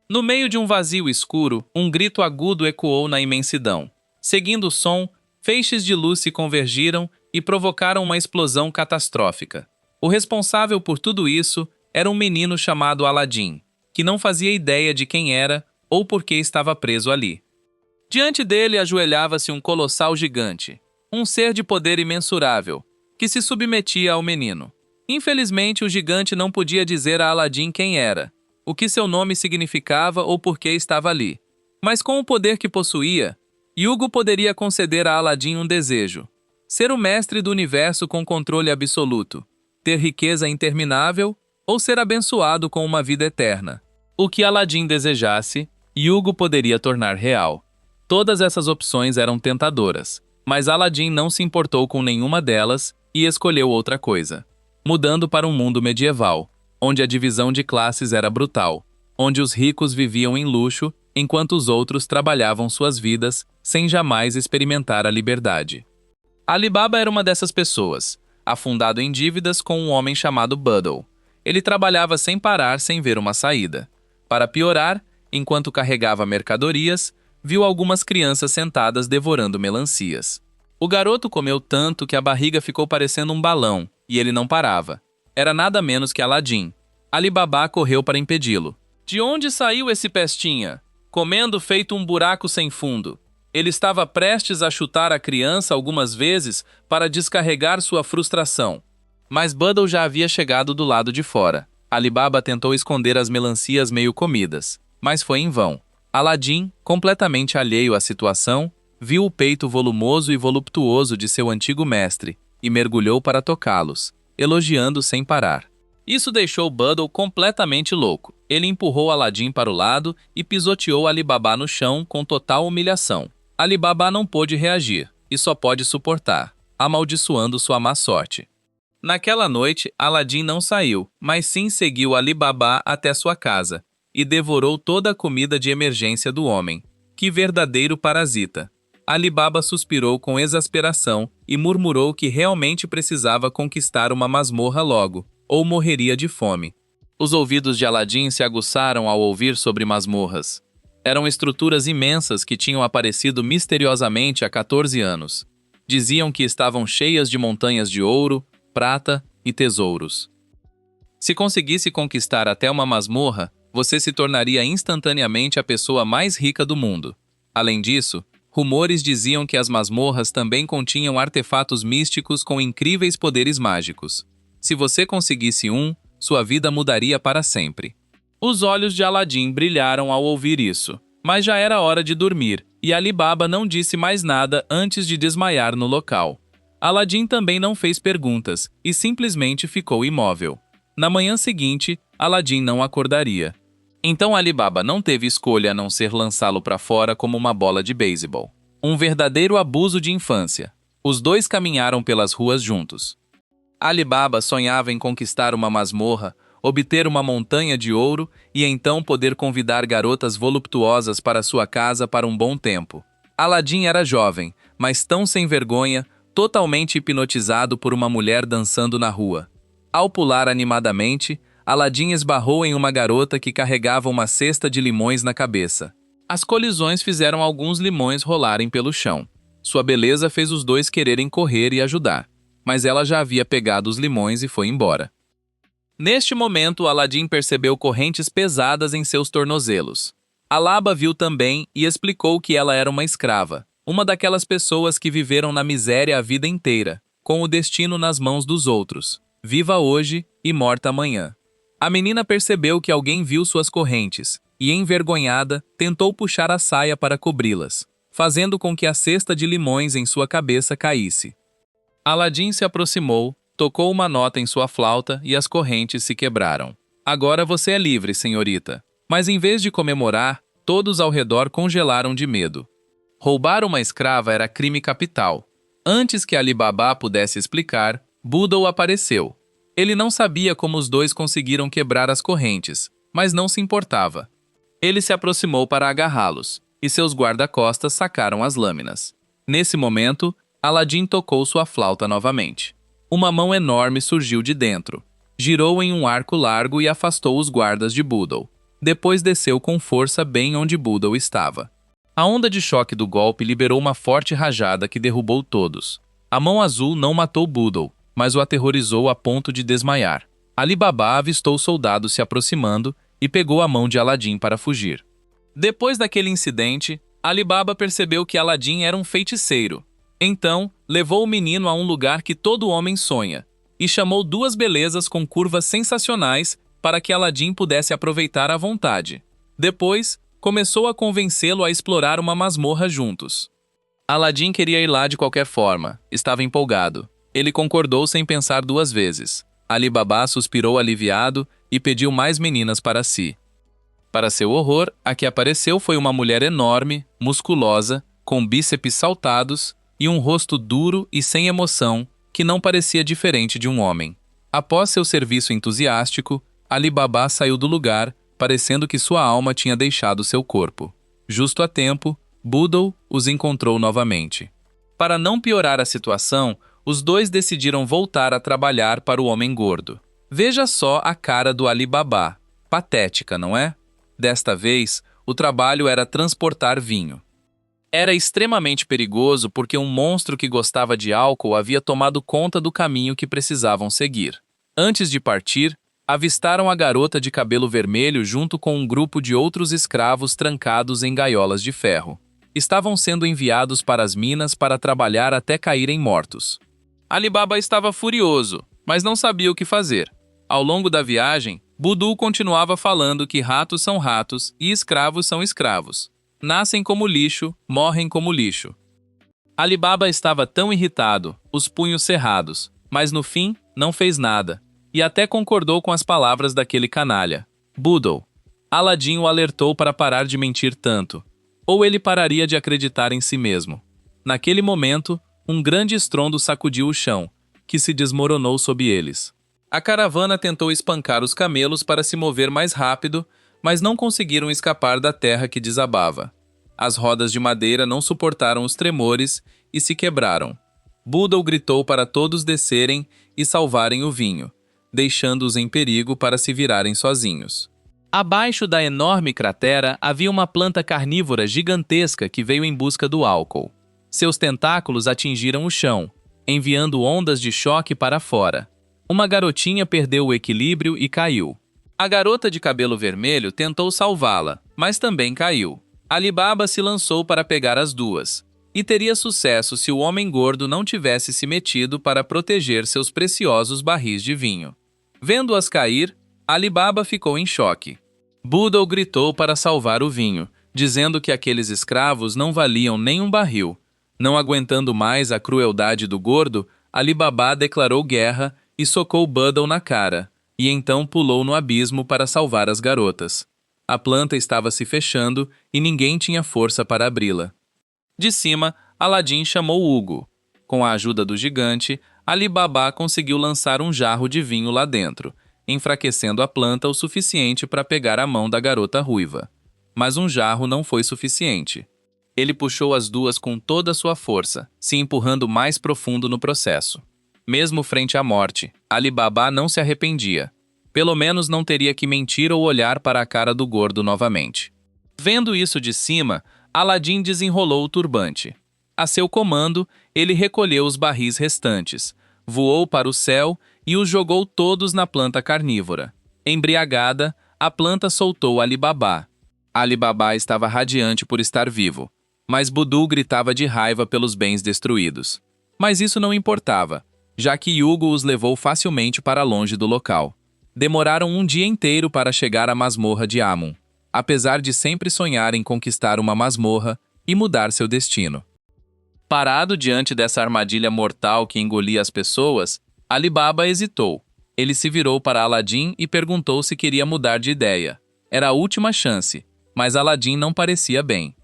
No meio de um vazio escuro, um grito agudo ecoou na imensidão. Seguindo o som, feixes de luz se convergiram e provocaram uma explosão catastrófica. O responsável por tudo isso era um menino chamado Aladim, que não fazia ideia de quem era ou por que estava preso ali. Diante dele ajoelhava-se um colossal gigante, um ser de poder imensurável, que se submetia ao menino. Infelizmente, o gigante não podia dizer a Aladim quem era, o que seu nome significava ou por que estava ali. Mas com o poder que possuía, Yugo poderia conceder a Aladim um desejo: ser o mestre do universo com controle absoluto, ter riqueza interminável ou ser abençoado com uma vida eterna. O que Aladim desejasse, Yugo poderia tornar real. Todas essas opções eram tentadoras, mas Aladim não se importou com nenhuma delas e escolheu outra coisa, mudando para um mundo medieval, onde a divisão de classes era brutal, onde os ricos viviam em luxo enquanto os outros trabalhavam suas vidas sem jamais experimentar a liberdade. Alibaba era uma dessas pessoas, afundado em dívidas com um homem chamado Buddle. Ele trabalhava sem parar, sem ver uma saída. Para piorar, enquanto carregava mercadorias, viu algumas crianças sentadas devorando melancias. O garoto comeu tanto que a barriga ficou parecendo um balão, e ele não parava. Era nada menos que Aladim. Alibaba correu para impedi-lo. De onde saiu esse pestinha? Comendo feito um buraco sem fundo. Ele estava prestes a chutar a criança algumas vezes para descarregar sua frustração. Mas Buddle já havia chegado do lado de fora. Alibaba tentou esconder as melancias meio comidas, mas foi em vão. Aladim, completamente alheio à situação, viu o peito volumoso e voluptuoso de seu antigo mestre e mergulhou para tocá-los, elogiando sem parar. Isso deixou Buddle completamente louco. Ele empurrou Aladim para o lado e pisoteou Alibaba no chão com total humilhação. Alibaba não pôde reagir e só pode suportar, amaldiçoando sua má sorte. Naquela noite, Aladim não saiu, mas sim seguiu Alibaba até sua casa e devorou toda a comida de emergência do homem. Que verdadeiro parasita! Alibaba suspirou com exasperação e murmurou que realmente precisava conquistar uma masmorra logo, ou morreria de fome. Os ouvidos de Aladim se aguçaram ao ouvir sobre masmorras. Eram estruturas imensas que tinham aparecido misteriosamente há 14 anos. Diziam que estavam cheias de montanhas de ouro, prata e tesouros. Se conseguisse conquistar até uma masmorra, você se tornaria instantaneamente a pessoa mais rica do mundo. Além disso, rumores diziam que as masmorras também continham artefatos místicos com incríveis poderes mágicos. Se você conseguisse um, sua vida mudaria para sempre. Os olhos de Aladim brilharam ao ouvir isso, mas já era hora de dormir, e Alibaba não disse mais nada antes de desmaiar no local. Aladim também não fez perguntas e simplesmente ficou imóvel. Na manhã seguinte, Aladim não acordaria. Então Alibaba não teve escolha a não ser lançá-lo para fora como uma bola de beisebol. Um verdadeiro abuso de infância. Os dois caminharam pelas ruas juntos. Alibaba sonhava em conquistar uma masmorra, obter uma montanha de ouro e então poder convidar garotas voluptuosas para sua casa para um bom tempo. Aladim era jovem, mas tão sem vergonha, totalmente hipnotizado por uma mulher dançando na rua. Ao pular animadamente, Aladim esbarrou em uma garota que carregava uma cesta de limões na cabeça. As colisões fizeram alguns limões rolarem pelo chão. Sua beleza fez os dois quererem correr e ajudar, mas ela já havia pegado os limões e foi embora. Neste momento, Aladim percebeu correntes pesadas em seus tornozelos. Alaba viu também e explicou que ela era uma escrava, uma daquelas pessoas que viveram na miséria a vida inteira, com o destino nas mãos dos outros, viva hoje e morta amanhã. A menina percebeu que alguém viu suas correntes e, envergonhada, tentou puxar a saia para cobri-las, fazendo com que a cesta de limões em sua cabeça caísse. Aladim se aproximou, tocou uma nota em sua flauta e as correntes se quebraram. Agora você é livre, senhorita. Mas em vez de comemorar, todos ao redor congelaram de medo. Roubar uma escrava era crime capital. Antes que Alibaba pudesse explicar, Buddle apareceu. Ele não sabia como os dois conseguiram quebrar as correntes, mas não se importava. Ele se aproximou para agarrá-los, e seus guarda-costas sacaram as lâminas. Nesse momento, Aladim tocou sua flauta novamente. Uma mão enorme surgiu de dentro, girou em um arco largo e afastou os guardas de Buddle. Depois desceu com força bem onde Boodle estava. A onda de choque do golpe liberou uma forte rajada que derrubou todos. A mão azul não matou Boodle, mas o aterrorizou a ponto de desmaiar. Ali Baba avistou soldados se aproximando e pegou a mão de Aladim para fugir. Depois daquele incidente, Ali Baba percebeu que Aladim era um feiticeiro. Então, levou o menino a um lugar que todo homem sonha, e chamou duas belezas com curvas sensacionais para que Aladim pudesse aproveitar à vontade. Depois, começou a convencê-lo a explorar uma masmorra juntos. Aladim queria ir lá de qualquer forma, estava empolgado. Ele concordou sem pensar duas vezes. Ali Baba suspirou aliviado e pediu mais meninas para si. Para seu horror, a que apareceu foi uma mulher enorme, musculosa, com bíceps saltados e um rosto duro e sem emoção, que não parecia diferente de um homem. Após seu serviço entusiástico, Ali Baba saiu do lugar, parecendo que sua alma tinha deixado seu corpo. Justo a tempo, Boodle os encontrou novamente. Para não piorar a situação, os dois decidiram voltar a trabalhar para o homem gordo. Veja só a cara do Ali Baba. Patética, não é? Desta vez, o trabalho era transportar vinho. Era extremamente perigoso porque um monstro que gostava de álcool havia tomado conta do caminho que precisavam seguir. Antes de partir, avistaram a garota de cabelo vermelho junto com um grupo de outros escravos trancados em gaiolas de ferro. Estavam sendo enviados para as minas para trabalhar até caírem mortos. Ali Baba estava furioso, mas não sabia o que fazer. Ao longo da viagem, Boodle continuava falando que ratos são ratos e escravos são escravos. Nascem como lixo, morrem como lixo. Ali Baba estava tão irritado, os punhos cerrados, mas no fim não fez nada, e até concordou com as palavras daquele canalha. Boodle. Aladim o alertou para parar de mentir tanto, ou ele pararia de acreditar em si mesmo. Naquele momento, um grande estrondo sacudiu o chão, que se desmoronou sob eles. A caravana tentou espancar os camelos para se mover mais rápido, mas não conseguiram escapar da terra que desabava. As rodas de madeira não suportaram os tremores e se quebraram. Boodle gritou para todos descerem e salvarem o vinho, deixando-os em perigo para se virarem sozinhos. Abaixo da enorme cratera havia uma planta carnívora gigantesca que veio em busca do álcool. Seus tentáculos atingiram o chão, enviando ondas de choque para fora. Uma garotinha perdeu o equilíbrio e caiu. A garota de cabelo vermelho tentou salvá-la, mas também caiu. Ali Baba se lançou para pegar as duas, e teria sucesso se o homem gordo não tivesse se metido para proteger seus preciosos barris de vinho. Vendo-as cair, Ali Baba ficou em choque. Boodle gritou para salvar o vinho, dizendo que aqueles escravos não valiam nem um barril. Não aguentando mais a crueldade do gordo, Ali Baba declarou guerra e socou Boodle na cara, e então pulou no abismo para salvar as garotas. A planta estava se fechando e ninguém tinha força para abri-la. De cima, Aladim chamou Hugo. Com a ajuda do gigante, Ali Baba conseguiu lançar um jarro de vinho lá dentro, enfraquecendo a planta o suficiente para pegar a mão da garota ruiva. Mas um jarro não foi suficiente. Ele puxou as duas com toda a sua força, se empurrando mais profundo no processo. Mesmo frente à morte, Ali Baba não se arrependia. Pelo menos não teria que mentir ou olhar para a cara do gordo novamente. Vendo isso de cima, Aladim desenrolou o turbante. A seu comando, ele recolheu os barris restantes, voou para o céu e os jogou todos na planta carnívora. Embriagada, a planta soltou Ali Baba. Ali Baba estava radiante por estar vivo, mas Boodle gritava de raiva pelos bens destruídos. Mas isso não importava, já que Hugo os levou facilmente para longe do local. Demoraram um dia inteiro para chegar à masmorra de Amun, apesar de sempre sonhar em conquistar uma masmorra e mudar seu destino. Parado diante dessa armadilha mortal que engolia as pessoas, Ali Baba hesitou. Ele se virou para Aladim e perguntou se queria mudar de ideia. Era a última chance, mas Aladim não parecia bem.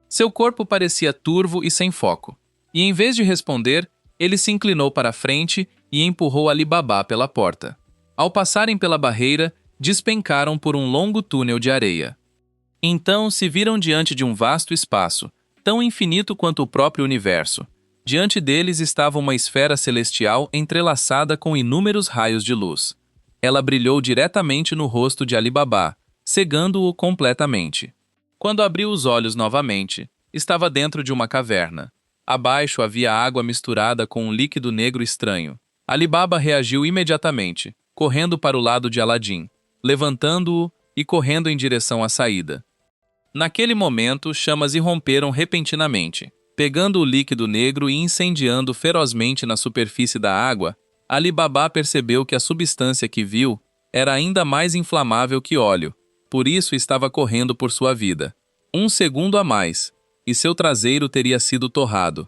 Seu corpo parecia turvo e sem foco, e em vez de responder, ele se inclinou para a frente e empurrou Ali Baba pela porta. Ao passarem pela barreira, despencaram por um longo túnel de areia. Então se viram diante de um vasto espaço, tão infinito quanto o próprio universo. Diante deles estava uma esfera celestial entrelaçada com inúmeros raios de luz. Ela brilhou diretamente no rosto de Ali Baba, cegando-o completamente. Quando abriu os olhos novamente, estava dentro de uma caverna. Abaixo havia água misturada com um líquido negro estranho. Ali Baba reagiu imediatamente, correndo para o lado de Aladim, levantando-o e correndo em direção à saída. Naquele momento, chamas irromperam repentinamente. Pegando o líquido negro e incendiando ferozmente na superfície da água, Ali Baba percebeu que a substância que viu era ainda mais inflamável que óleo, por isso estava correndo por sua vida. Um segundo a mais, e seu traseiro teria sido torrado.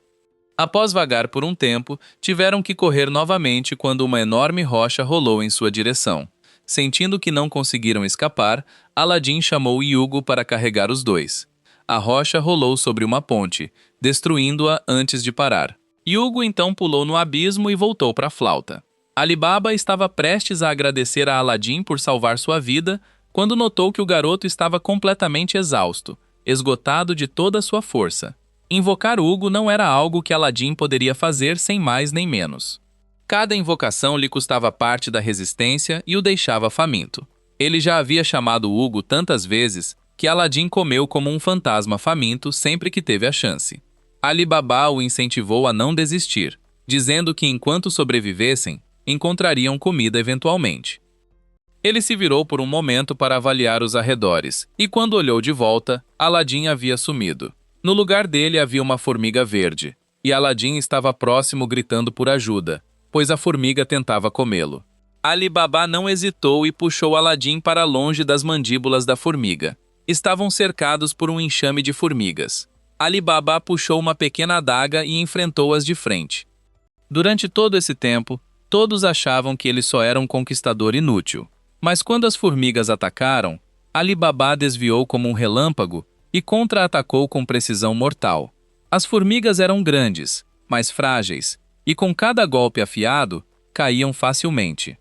Após vagar por um tempo, tiveram que correr novamente quando uma enorme rocha rolou em sua direção. Sentindo que não conseguiram escapar, Aladim chamou Yugo para carregar os dois. A rocha rolou sobre uma ponte, destruindo-a antes de parar. Yugo então pulou no abismo e voltou para a flauta. Ali Baba estava prestes a agradecer a Aladim por salvar sua vida, quando notou que o garoto estava completamente exausto, esgotado de toda a sua força. Invocar Hugo não era algo que Aladim poderia fazer sem mais nem menos. Cada invocação lhe custava parte da resistência e o deixava faminto. Ele já havia chamado Hugo tantas vezes que Aladim comeu como um fantasma faminto sempre que teve a chance. Ali Baba o incentivou a não desistir, dizendo que enquanto sobrevivessem, encontrariam comida eventualmente. Ele se virou por um momento para avaliar os arredores, e quando olhou de volta, Aladim havia sumido. No lugar dele havia uma formiga verde, e Aladim estava próximo gritando por ajuda, pois a formiga tentava comê-lo. Ali Baba não hesitou e puxou Aladim para longe das mandíbulas da formiga. Estavam cercados por um enxame de formigas. Ali Baba puxou uma pequena adaga e enfrentou-as de frente. Durante todo esse tempo, todos achavam que ele só era um conquistador inútil. Mas quando as formigas atacaram, Ali Baba desviou como um relâmpago e contra-atacou com precisão mortal. As formigas eram grandes, mas frágeis, e com cada golpe afiado, caíam facilmente.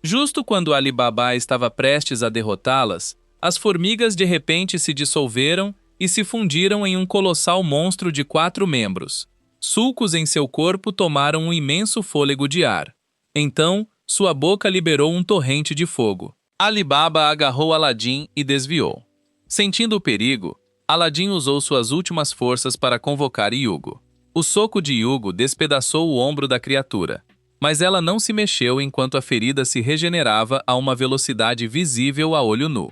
Justo quando Ali Baba estava prestes a derrotá-las, as formigas de repente se dissolveram e se fundiram em um colossal monstro de 4 membros. Sulcos em seu corpo tomaram um imenso fôlego de ar. Então, sua boca liberou um torrente de fogo. Ali Baba agarrou Aladim e desviou. Sentindo o perigo, Aladim usou suas últimas forças para convocar Yugo. O soco de Yugo despedaçou o ombro da criatura, mas ela não se mexeu enquanto a ferida se regenerava a uma velocidade visível a olho nu.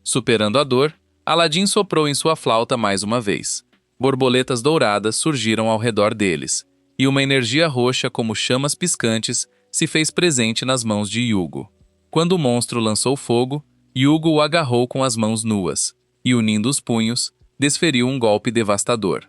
Superando a dor, Aladim soprou em sua flauta mais uma vez. Borboletas douradas surgiram ao redor deles, e uma energia roxa como chamas piscantes se fez presente nas mãos de Yugo. Quando o monstro lançou fogo, Yugo o agarrou com as mãos nuas, e unindo os punhos, desferiu um golpe devastador.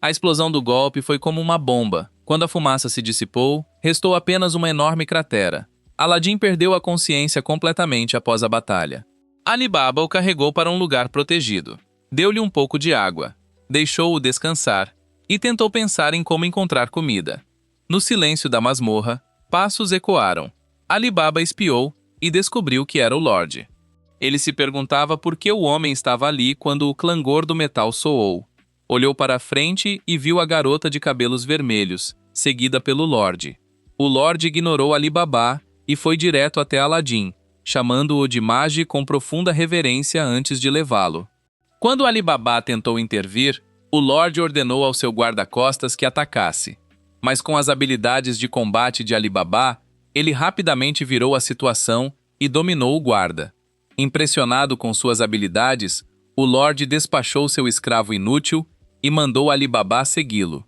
A explosão do golpe foi como uma bomba. Quando a fumaça se dissipou, restou apenas uma enorme cratera. Aladim perdeu a consciência completamente após a batalha. Ali Baba o carregou para um lugar protegido. Deu-lhe um pouco de água, deixou-o descansar e tentou pensar em como encontrar comida. No silêncio da masmorra, passos ecoaram. Ali Baba espiou e descobriu que era o Lorde. Ele se perguntava por que o homem estava ali quando o clangor do metal soou. Olhou para a frente e viu a garota de cabelos vermelhos, seguida pelo Lorde. O Lorde ignorou Ali Baba e foi direto até Aladim, chamando-o de mage com profunda reverência antes de levá-lo. Quando Ali Baba tentou intervir, o Lorde ordenou ao seu guarda-costas que atacasse. Mas com as habilidades de combate de Ali Baba, ele rapidamente virou a situação e dominou o guarda. Impressionado com suas habilidades, o Lorde despachou seu escravo inútil e mandou Ali Baba segui-lo.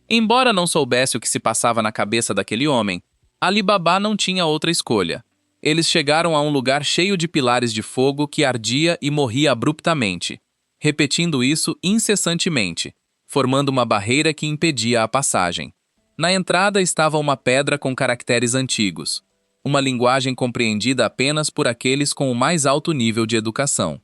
Embora não soubesse o que se passava na cabeça daquele homem, Ali Baba não tinha outra escolha. Eles chegaram a um lugar cheio de pilares de fogo que ardia e morria abruptamente, repetindo isso incessantemente, formando uma barreira que impedia a passagem. Na entrada estava uma pedra com caracteres antigos, uma linguagem compreendida apenas por aqueles com o mais alto nível de educação.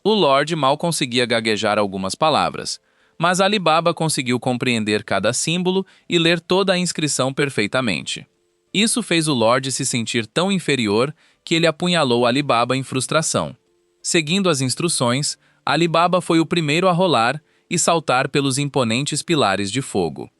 O Lorde mal conseguia gaguejar algumas palavras, mas Ali Baba conseguiu compreender cada símbolo e ler toda a inscrição perfeitamente. Isso fez o Lorde se sentir tão inferior que ele apunhalou Ali Baba em frustração. Seguindo as instruções, Ali Baba foi o primeiro a rolar e saltar pelos imponentes pilares de fogo.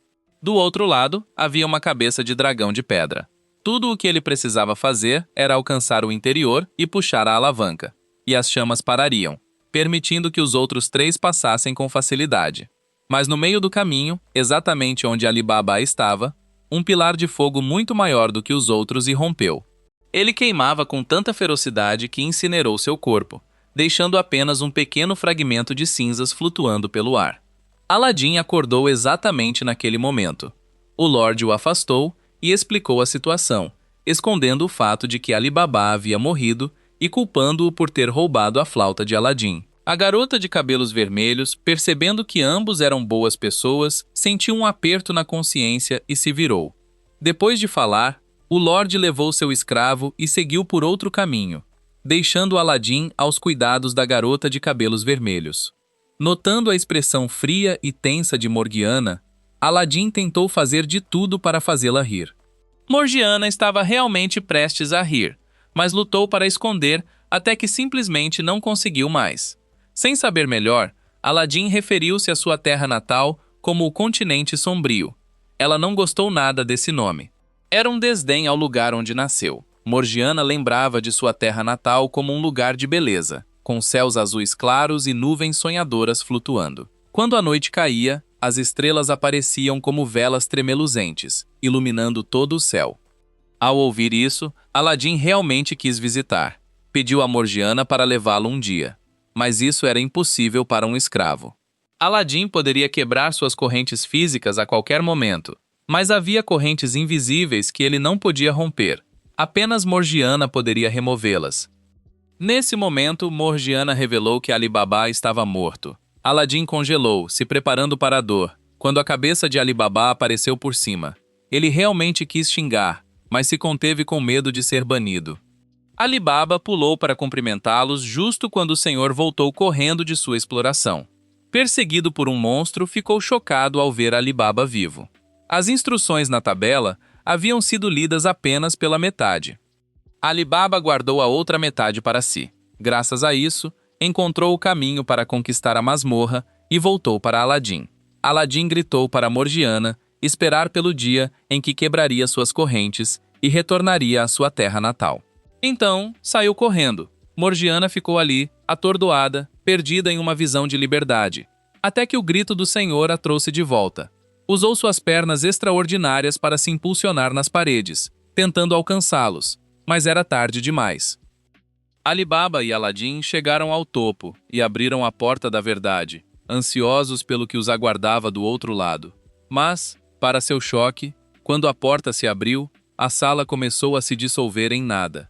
Do outro lado, havia uma cabeça de dragão de pedra. Tudo o que ele precisava fazer era alcançar o interior e puxar a alavanca. e as chamas parariam, permitindo que os outros 3 passassem com facilidade. Mas no meio do caminho, exatamente onde Ali Baba estava, um pilar de fogo muito maior do que os outros irrompeu. Ele queimava com tanta ferocidade que incinerou seu corpo, deixando apenas um pequeno fragmento de cinzas flutuando pelo ar. Aladim acordou exatamente naquele momento. O Lorde o afastou e explicou a situação, escondendo o fato de que Ali Baba havia morrido e culpando-o por ter roubado a flauta de Aladim. A garota de cabelos vermelhos, percebendo que ambos eram boas pessoas, sentiu um aperto na consciência e se virou. Depois de falar, o Lorde levou seu escravo e seguiu por outro caminho, deixando Aladim aos cuidados da garota de cabelos vermelhos. Notando a expressão fria e tensa de Morgiana, Aladim tentou fazer de tudo para fazê-la rir. Morgiana estava realmente prestes a rir, mas lutou para esconder até que simplesmente não conseguiu mais. Sem saber melhor, Aladim referiu-se à sua terra natal como o Continente Sombrio. Ela não gostou nada desse nome. Era um desdém ao lugar onde nasceu. Morgiana lembrava de sua terra natal como um lugar de beleza, com céus azuis claros e nuvens sonhadoras flutuando. Quando a noite caía, as estrelas apareciam como velas tremeluzentes, iluminando todo o céu. Ao ouvir isso, Aladim realmente quis visitar. Pediu a Morgiana para levá-lo um dia. Mas isso era impossível para um escravo. Aladim poderia quebrar suas correntes físicas a qualquer momento, mas havia correntes invisíveis que ele não podia romper. Apenas Morgiana poderia removê-las. Nesse momento, Morgiana revelou que Ali Baba estava morto. Aladim congelou, se preparando para a dor, quando a cabeça de Ali Baba apareceu por cima. Ele realmente quis xingar, mas se conteve com medo de ser banido. Ali Baba pulou para cumprimentá-los justo quando o senhor voltou correndo de sua exploração. Perseguido por um monstro, ficou chocado ao ver Ali Baba vivo. As instruções na tabela haviam sido lidas apenas pela metade. Ali Baba guardou a outra metade para si. Graças a isso, encontrou o caminho para conquistar a masmorra e voltou para Aladim. Aladim gritou para Morgiana esperar pelo dia em que quebraria suas correntes e retornaria à sua terra natal. Então, saiu correndo. Morgiana ficou ali, atordoada, perdida em uma visão de liberdade, até que o grito do Senhor a trouxe de volta. Usou suas pernas extraordinárias para se impulsionar nas paredes, tentando alcançá-los, mas era tarde demais. Ali Baba e Aladim chegaram ao topo e abriram a porta da verdade, ansiosos pelo que os aguardava do outro lado. Mas, para seu choque, quando a porta se abriu, a sala começou a se dissolver em nada.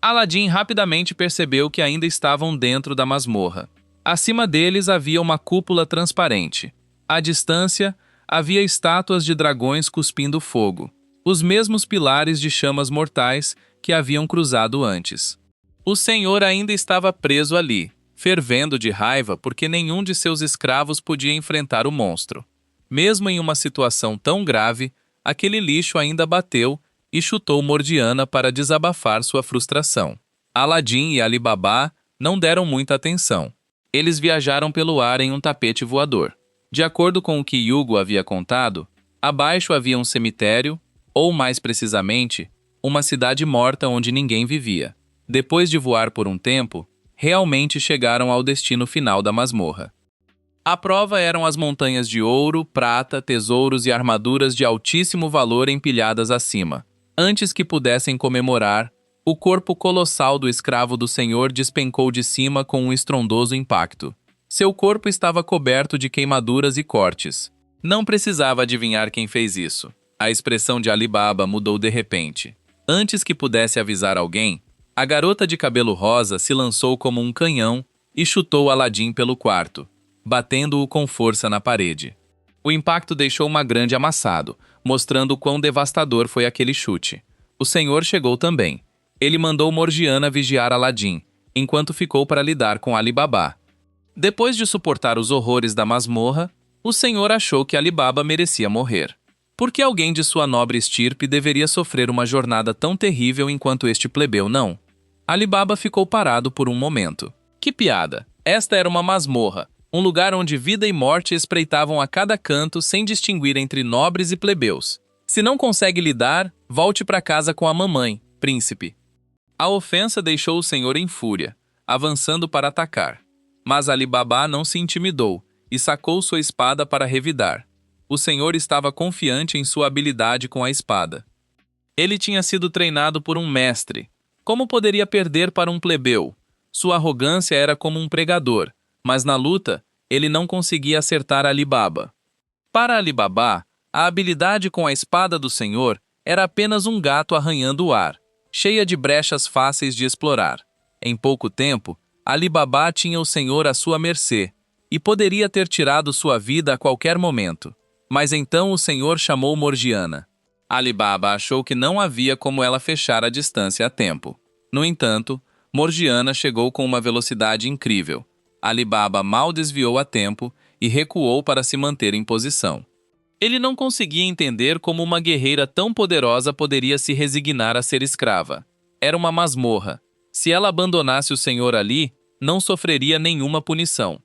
Aladim rapidamente percebeu que ainda estavam dentro da masmorra. Acima deles havia uma cúpula transparente. À distância, havia estátuas de dragões cuspindo fogo, os mesmos pilares de chamas mortais que haviam cruzado antes. O senhor ainda estava preso ali, fervendo de raiva porque nenhum de seus escravos podia enfrentar o monstro. Mesmo em uma situação tão grave, aquele lixo ainda bateu e chutou Morgiana para desabafar sua frustração. Aladim e Ali Baba não deram muita atenção. Eles viajaram pelo ar em um tapete voador. De acordo com o que Hugo havia contado, abaixo havia um cemitério, ou mais precisamente, uma cidade morta onde ninguém vivia. Depois de voar por um tempo, realmente chegaram ao destino final da masmorra. A prova eram as montanhas de ouro, prata, tesouros e armaduras de altíssimo valor empilhadas acima. Antes que pudessem comemorar, o corpo colossal do escravo do senhor despencou de cima com um estrondoso impacto. Seu corpo estava coberto de queimaduras e cortes. Não precisava adivinhar quem fez isso. A expressão de Ali Baba mudou de repente. Antes que pudesse avisar alguém, a garota de cabelo rosa se lançou como um canhão e chutou Aladim pelo quarto, batendo-o com força na parede. O impacto deixou uma grande amassado, mostrando quão devastador foi aquele chute. O senhor chegou também. Ele mandou Morgiana vigiar Aladim, enquanto ficou para lidar com Ali Baba. Depois de suportar os horrores da masmorra, o senhor achou que Ali Baba merecia morrer. Por que alguém de sua nobre estirpe deveria sofrer uma jornada tão terrível enquanto este plebeu não? Ali Baba ficou parado por um momento. Que piada! Esta era uma masmorra, um lugar onde vida e morte espreitavam a cada canto sem distinguir entre nobres e plebeus. Se não consegue lidar, volte para casa com a mamãe, príncipe. A ofensa deixou o senhor em fúria. avançando para atacar. Mas Ali Baba não se intimidou e sacou sua espada para revidar. O senhor estava confiante em sua habilidade com a espada. Ele tinha sido treinado por um mestre. Como poderia perder para um plebeu? Sua arrogância era como um pregador, mas na luta, ele não conseguia acertar Ali Baba. Para Ali Baba, a habilidade com a espada do senhor era apenas um gato arranhando o ar, cheia de brechas fáceis de explorar. Em pouco tempo, Ali Baba tinha o senhor à sua mercê, e poderia ter tirado sua vida a qualquer momento. Mas então o senhor chamou Morgiana. Ali Baba achou que não havia como ela fechar a distância a tempo. No entanto, Morgiana chegou com uma velocidade incrível. Ali Baba mal desviou a tempo e recuou para se manter em posição. Ele não conseguia entender como uma guerreira tão poderosa poderia se resignar a ser escrava. Era uma masmorra. Se ela abandonasse o senhor ali, não sofreria nenhuma punição.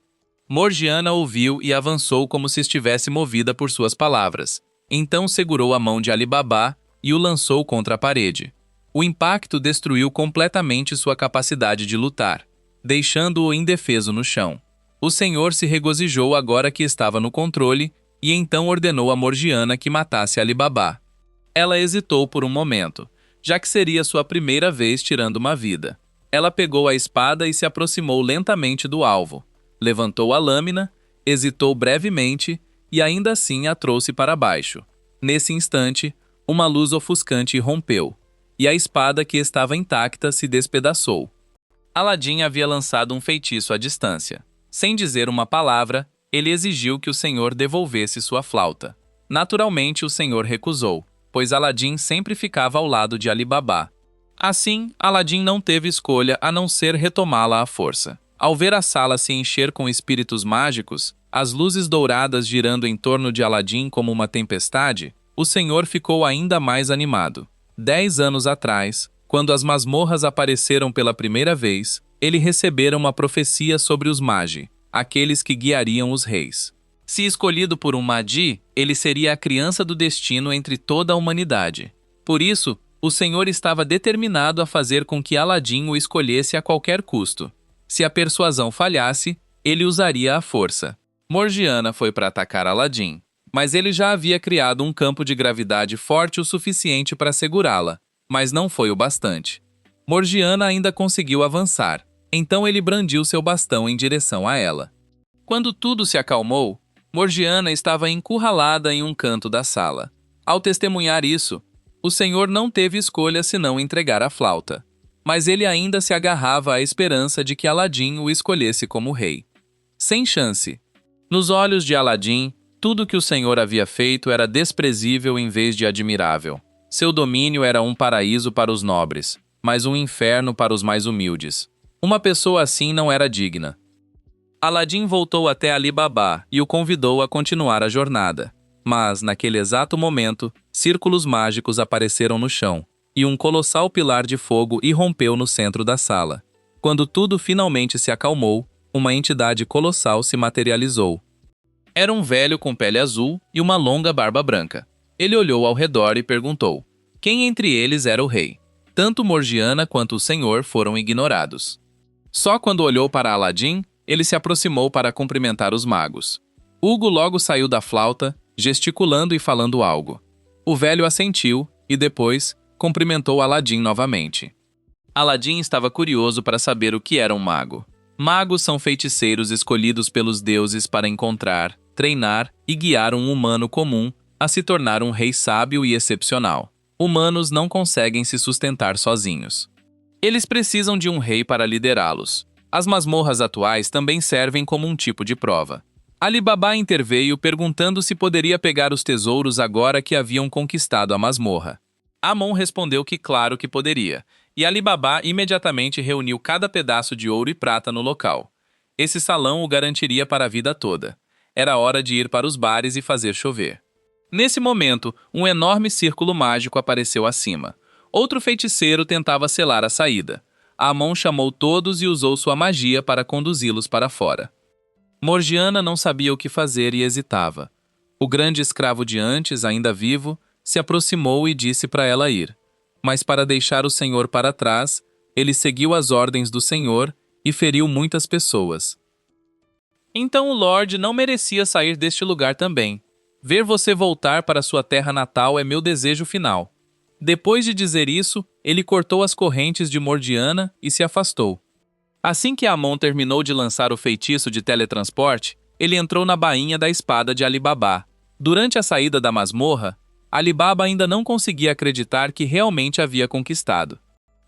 Morgiana ouviu e avançou como se estivesse movida por suas palavras. Então segurou a mão de Ali Baba e o lançou contra a parede. O impacto destruiu completamente sua capacidade de lutar, deixando-o indefeso no chão. O senhor se regozijou agora que estava no controle e então ordenou a Morgiana que matasse Ali Baba. Ela hesitou por um momento, já que seria sua primeira vez tirando uma vida. Ela pegou a espada e se aproximou lentamente do alvo. Levantou a lâmina, hesitou brevemente e ainda assim a trouxe para baixo. Nesse instante, uma luz ofuscante rompeu, e a espada que estava intacta se despedaçou. Aladim havia lançado um feitiço à distância. Sem dizer uma palavra, ele exigiu que o senhor devolvesse sua flauta. Naturalmente, o senhor recusou, pois Aladim sempre ficava ao lado de Ali Baba. Assim, Aladim não teve escolha a não ser retomá-la à força. Ao ver a sala se encher com espíritos mágicos, as luzes douradas girando em torno de Aladim como uma tempestade, o senhor ficou ainda mais animado. 10 anos atrás, quando as masmorras apareceram pela primeira vez, ele recebera uma profecia sobre os Magi, aqueles que guiariam os reis. Se escolhido por um Magi, ele seria a criança do destino entre toda a humanidade. Por isso, o senhor estava determinado a fazer com que Aladim o escolhesse a qualquer custo. Se a persuasão falhasse, ele usaria a força. Morgiana foi para atacar Aladim, mas ele já havia criado um campo de gravidade forte o suficiente para segurá-la, mas não foi o bastante. Morgiana ainda conseguiu avançar, então ele brandiu seu bastão em direção a ela. Quando tudo se acalmou, Morgiana estava encurralada em um canto da sala. Ao testemunhar isso, o senhor não teve escolha senão entregar a flauta. Mas ele ainda se agarrava à esperança de que Aladim o escolhesse como rei. Sem chance. Nos olhos de Aladim, tudo que o senhor havia feito era desprezível em vez de admirável. Seu domínio era um paraíso para os nobres, mas um inferno para os mais humildes. Uma pessoa assim não era digna. Aladim voltou até Ali Baba e o convidou a continuar a jornada. Mas, naquele exato momento, círculos mágicos apareceram no chão, e um colossal pilar de fogo irrompeu no centro da sala. Quando tudo finalmente se acalmou, uma entidade colossal se materializou. Era um velho com pele azul e uma longa barba branca. Ele olhou ao redor e perguntou: quem entre eles era o rei? Tanto Morgiana quanto o senhor foram ignorados. Só quando olhou para Aladim, ele se aproximou para cumprimentar os magos. Hugo logo saiu da flauta, gesticulando e falando algo. O velho assentiu e depois cumprimentou Aladim novamente. Aladim estava curioso para saber o que era um mago. Magos são feiticeiros escolhidos pelos deuses para encontrar, treinar e guiar um humano comum a se tornar um rei sábio e excepcional. Humanos não conseguem se sustentar sozinhos. Eles precisam de um rei para liderá-los. As masmorras atuais também servem como um tipo de prova. Ali Baba interveio perguntando se poderia pegar os tesouros agora que haviam conquistado a masmorra. Amon respondeu que claro que poderia, e Ali Baba imediatamente reuniu cada pedaço de ouro e prata no local. Esse salão o garantiria para a vida toda. Era hora de ir para os bares e fazer chover. Nesse momento, um enorme círculo mágico apareceu acima. Outro feiticeiro tentava selar a saída. Amon chamou todos e usou sua magia para conduzi-los para fora. Morgiana não sabia o que fazer e hesitava. O grande escravo de antes, ainda vivo, se aproximou e disse para ela ir. Mas para deixar o senhor para trás, ele seguiu as ordens do senhor e feriu muitas pessoas. Então o Lorde não merecia sair deste lugar também. Ver você voltar para sua terra natal é meu desejo final. Depois de dizer isso, ele cortou as correntes de Mordiana e se afastou. Assim que Amon terminou de lançar o feitiço de teletransporte, ele entrou na bainha da espada de Ali Baba. Durante a saída da masmorra, Ali Baba ainda não conseguia acreditar que realmente havia conquistado.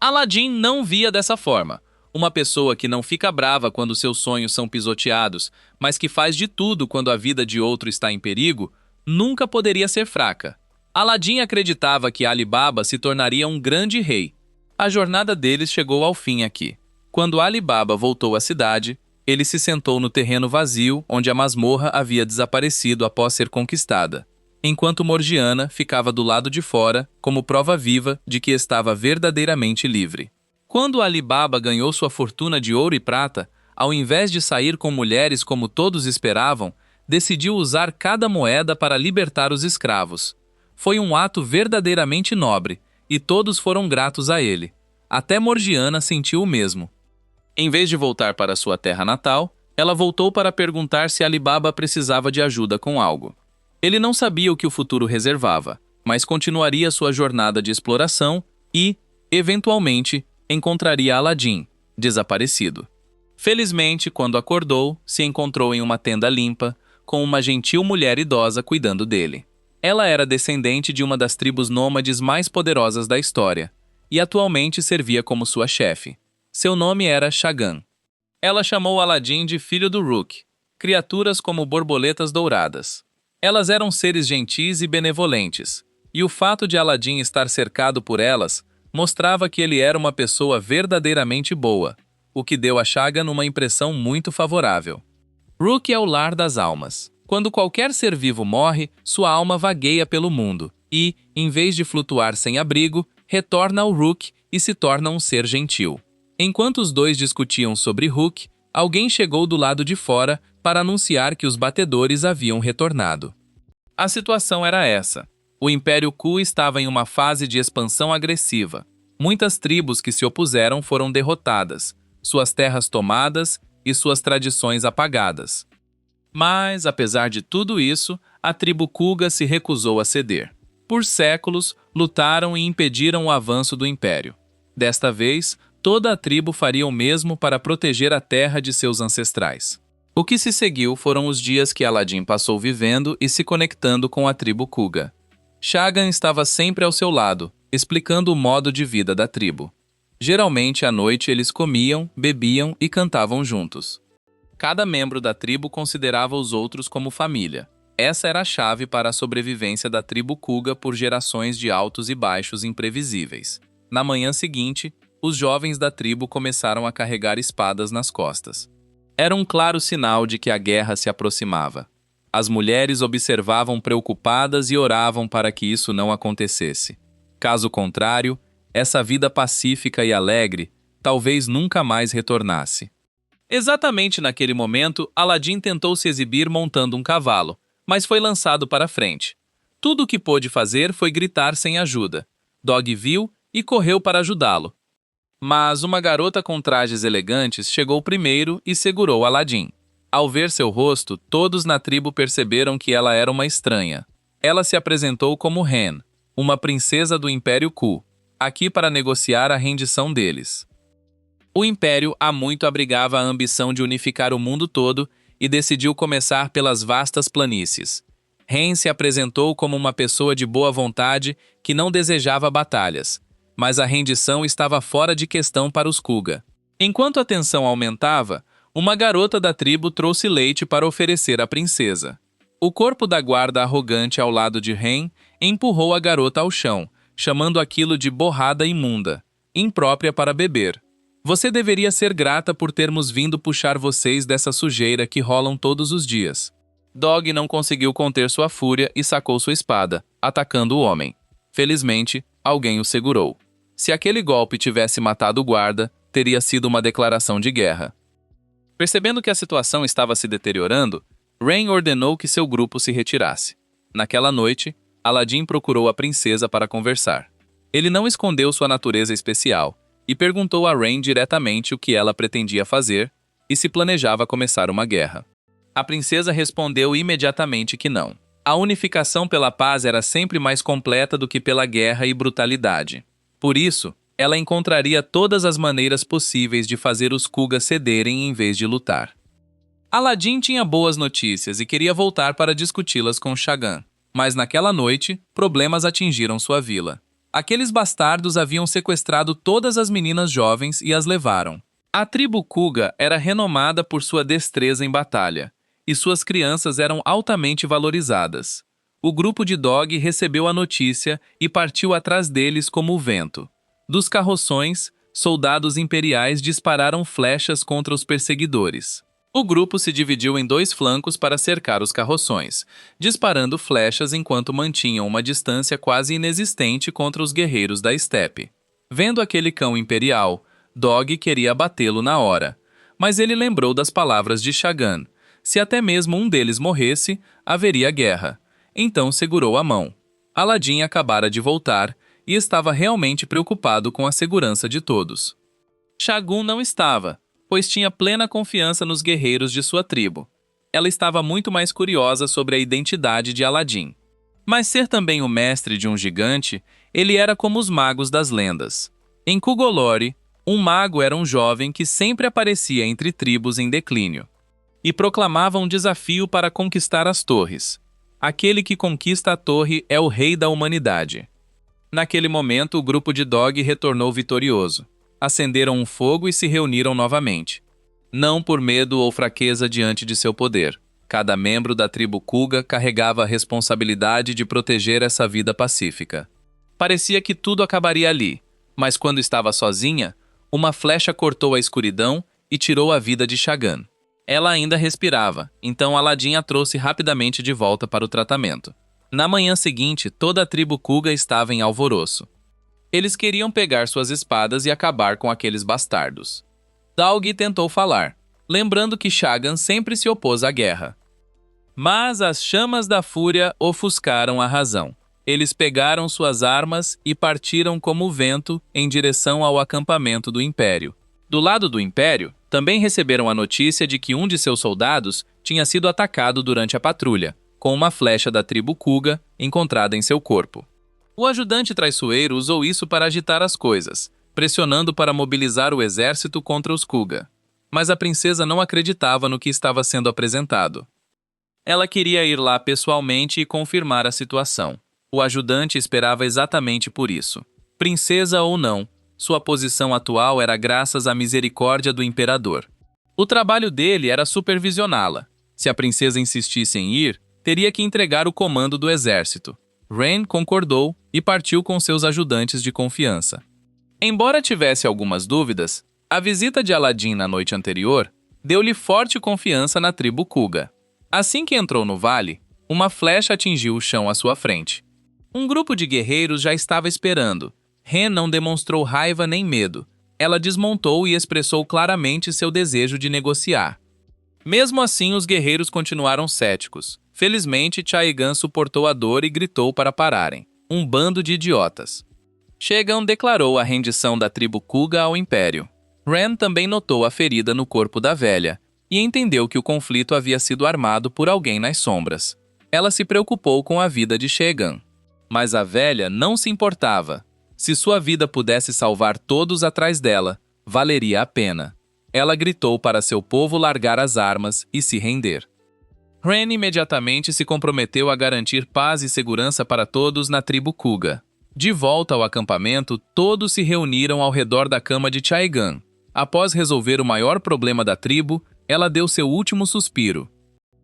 Aladdin não via dessa forma. Uma pessoa que não fica brava quando seus sonhos são pisoteados, mas que faz de tudo quando a vida de outro está em perigo, nunca poderia ser fraca. Aladdin acreditava que Ali Baba se tornaria um grande rei. A jornada deles chegou ao fim aqui. Quando Ali Baba voltou à cidade, ele se sentou no terreno vazio onde a masmorra havia desaparecido após ser conquistada, enquanto Morgiana ficava do lado de fora como prova viva de que estava verdadeiramente livre. Quando Ali Baba ganhou sua fortuna de ouro e prata, ao invés de sair com mulheres como todos esperavam, decidiu usar cada moeda para libertar os escravos. Foi um ato verdadeiramente nobre, e todos foram gratos a ele. Até Morgiana sentiu o mesmo. Em vez de voltar para sua terra natal, ela voltou para perguntar se Ali Baba precisava de ajuda com algo. Ele não sabia o que o futuro reservava, mas continuaria sua jornada de exploração e, eventualmente, encontraria Aladdin, desaparecido. Felizmente, quando acordou, se encontrou em uma tenda limpa, com uma gentil mulher idosa cuidando dele. Ela era descendente de uma das tribos nômades mais poderosas da história, e atualmente servia como sua chefe. Seu nome era Shagan. Ela chamou Aladdin de filho do Rook, criaturas como borboletas douradas. Elas eram seres gentis e benevolentes, e o fato de Aladdin estar cercado por elas mostrava que ele era uma pessoa verdadeiramente boa, o que deu a Shagan uma impressão muito favorável. Rook é o lar das almas. Quando qualquer ser vivo morre, sua alma vagueia pelo mundo e, em vez de flutuar sem abrigo, retorna ao Rook e se torna um ser gentil. Enquanto os dois discutiam sobre Rook, alguém chegou do lado de fora para anunciar que os batedores haviam retornado. A situação era essa. O Império Ku estava em uma fase de expansão agressiva. Muitas tribos que se opuseram foram derrotadas, suas terras tomadas e suas tradições apagadas. Mas, apesar de tudo isso, a tribo Kuga se recusou a ceder. Por séculos, lutaram e impediram o avanço do Império. Desta vez, toda a tribo faria o mesmo para proteger a terra de seus ancestrais. O que se seguiu foram os dias que Aladdin passou vivendo e se conectando com a tribo Kuga. Shagan estava sempre ao seu lado, explicando o modo de vida da tribo. Geralmente, à noite, eles comiam, bebiam e cantavam juntos. Cada membro da tribo considerava os outros como família. Essa era a chave para a sobrevivência da tribo Kuga por gerações de altos e baixos imprevisíveis. Na manhã seguinte, os jovens da tribo começaram a carregar espadas nas costas. Era um claro sinal de que a guerra se aproximava. As mulheres observavam preocupadas e oravam para que isso não acontecesse. Caso contrário, essa vida pacífica e alegre talvez nunca mais retornasse. Exatamente naquele momento, Aladdin tentou se exibir montando um cavalo, mas foi lançado para frente. Tudo o que pôde fazer foi gritar sem ajuda. Dog viu e correu para ajudá-lo. Mas uma garota com trajes elegantes chegou primeiro e segurou Aladdin. Ao ver seu rosto, todos na tribo perceberam que ela era uma estranha. Ela se apresentou como Hen, uma princesa do Império Ku, aqui para negociar a rendição deles. O Império há muito abrigava a ambição de unificar o mundo todo e decidiu começar pelas vastas planícies. Hen se apresentou como uma pessoa de boa vontade que não desejava batalhas, mas a rendição estava fora de questão para os Kuga. Enquanto a tensão aumentava, uma garota da tribo trouxe leite para oferecer à princesa. O corpo da guarda arrogante ao lado de Hen empurrou a garota ao chão, chamando aquilo de borrada imunda, imprópria para beber. Você deveria ser grata por termos vindo puxar vocês dessa sujeira que rolam todos os dias. Dog não conseguiu conter sua fúria e sacou sua espada, atacando o homem. Felizmente, alguém o segurou. Se aquele golpe tivesse matado o guarda, teria sido uma declaração de guerra. Percebendo que a situação estava se deteriorando, Rain ordenou que seu grupo se retirasse. Naquela noite, Aladdin procurou a princesa para conversar. Ele não escondeu sua natureza especial. e perguntou a Rain diretamente o que ela pretendia fazer e se planejava começar uma guerra. A princesa respondeu imediatamente que não. A unificação pela paz era sempre mais completa do que pela guerra e brutalidade. Por isso, ela encontraria todas as maneiras possíveis de fazer os Kuga cederem em vez de lutar. Aladdin tinha boas notícias e queria voltar para discuti-las com Shagan. Mas naquela noite, problemas atingiram sua vila. Aqueles bastardos haviam sequestrado todas as meninas jovens e as levaram. A tribo Kuga era renomada por sua destreza em batalha, e suas crianças eram altamente valorizadas. O grupo de Dog recebeu a notícia e partiu atrás deles como o vento. Dos carroções, soldados imperiais dispararam flechas contra os perseguidores. O grupo se dividiu em 2 flancos para cercar os carroções, disparando flechas enquanto mantinham uma distância quase inexistente contra os guerreiros da estepe. Vendo aquele cão imperial, Dog queria abatê-lo na hora, mas ele lembrou das palavras de Shagan. Se até mesmo um deles morresse, haveria guerra. Então segurou a mão. Aladdin acabara de voltar e estava realmente preocupado com a segurança de todos. Shagun não estava, pois tinha plena confiança nos guerreiros de sua tribo. Ela estava muito mais curiosa sobre a identidade de Aladdin. Mas ser também o mestre de um gigante, ele era como os magos das lendas. Em Kugolore, um mago era um jovem que sempre aparecia entre tribos em declínio e proclamava um desafio para conquistar as torres. Aquele que conquista a torre é o rei da humanidade. Naquele momento, o grupo de Dog retornou vitorioso. Acenderam um fogo e se reuniram novamente. Não por medo ou fraqueza diante de seu poder. Cada membro da tribo Kuga carregava a responsabilidade de proteger essa vida pacífica. Parecia que tudo acabaria ali, mas quando estava sozinha, uma flecha cortou a escuridão e tirou a vida de Shagan. Ela ainda respirava, então Aladdin a trouxe rapidamente de volta para o tratamento. Na manhã seguinte, toda a tribo Kuga estava em alvoroço. Eles queriam pegar suas espadas e acabar com aqueles bastardos. Dog tentou falar, lembrando que Shagan sempre se opôs à guerra. Mas as chamas da fúria ofuscaram a razão. Eles pegaram suas armas e partiram como o vento em direção ao acampamento do Império. Do lado do Império, também receberam a notícia de que um de seus soldados tinha sido atacado durante a patrulha, com uma flecha da tribo Kuga encontrada em seu corpo. O ajudante traiçoeiro usou isso para agitar as coisas, pressionando para mobilizar o exército contra os Kuga. Mas a princesa não acreditava no que estava sendo apresentado. Ela queria ir lá pessoalmente e confirmar a situação. O ajudante esperava exatamente por isso. Princesa ou não, sua posição atual era graças à misericórdia do imperador. O trabalho dele era supervisioná-la. Se a princesa insistisse em ir, teria que entregar o comando do exército. Rain concordou e partiu com seus ajudantes de confiança. Embora tivesse algumas dúvidas, a visita de Aladdin na noite anterior deu-lhe forte confiança na tribo Kuga. Assim que entrou no vale, uma flecha atingiu o chão à sua frente. Um grupo de guerreiros já estava esperando. Ren não demonstrou raiva nem medo. Ela desmontou e expressou claramente seu desejo de negociar. Mesmo assim, os guerreiros continuaram céticos. Felizmente, Shagan suportou a dor e gritou para pararem. Um bando de idiotas. Shagan declarou a rendição da tribo Kuga ao Império. Ren também notou a ferida no corpo da velha e entendeu que o conflito havia sido armado por alguém nas sombras. Ela se preocupou com a vida de Shagan. Mas a velha não se importava. Se sua vida pudesse salvar todos atrás dela, valeria a pena. Ela gritou para seu povo largar as armas e se render. Ren imediatamente se comprometeu a garantir paz e segurança para todos na tribo Kuga. De volta ao acampamento, todos se reuniram ao redor da cama de Shagan. Após resolver o maior problema da tribo, ela deu seu último suspiro.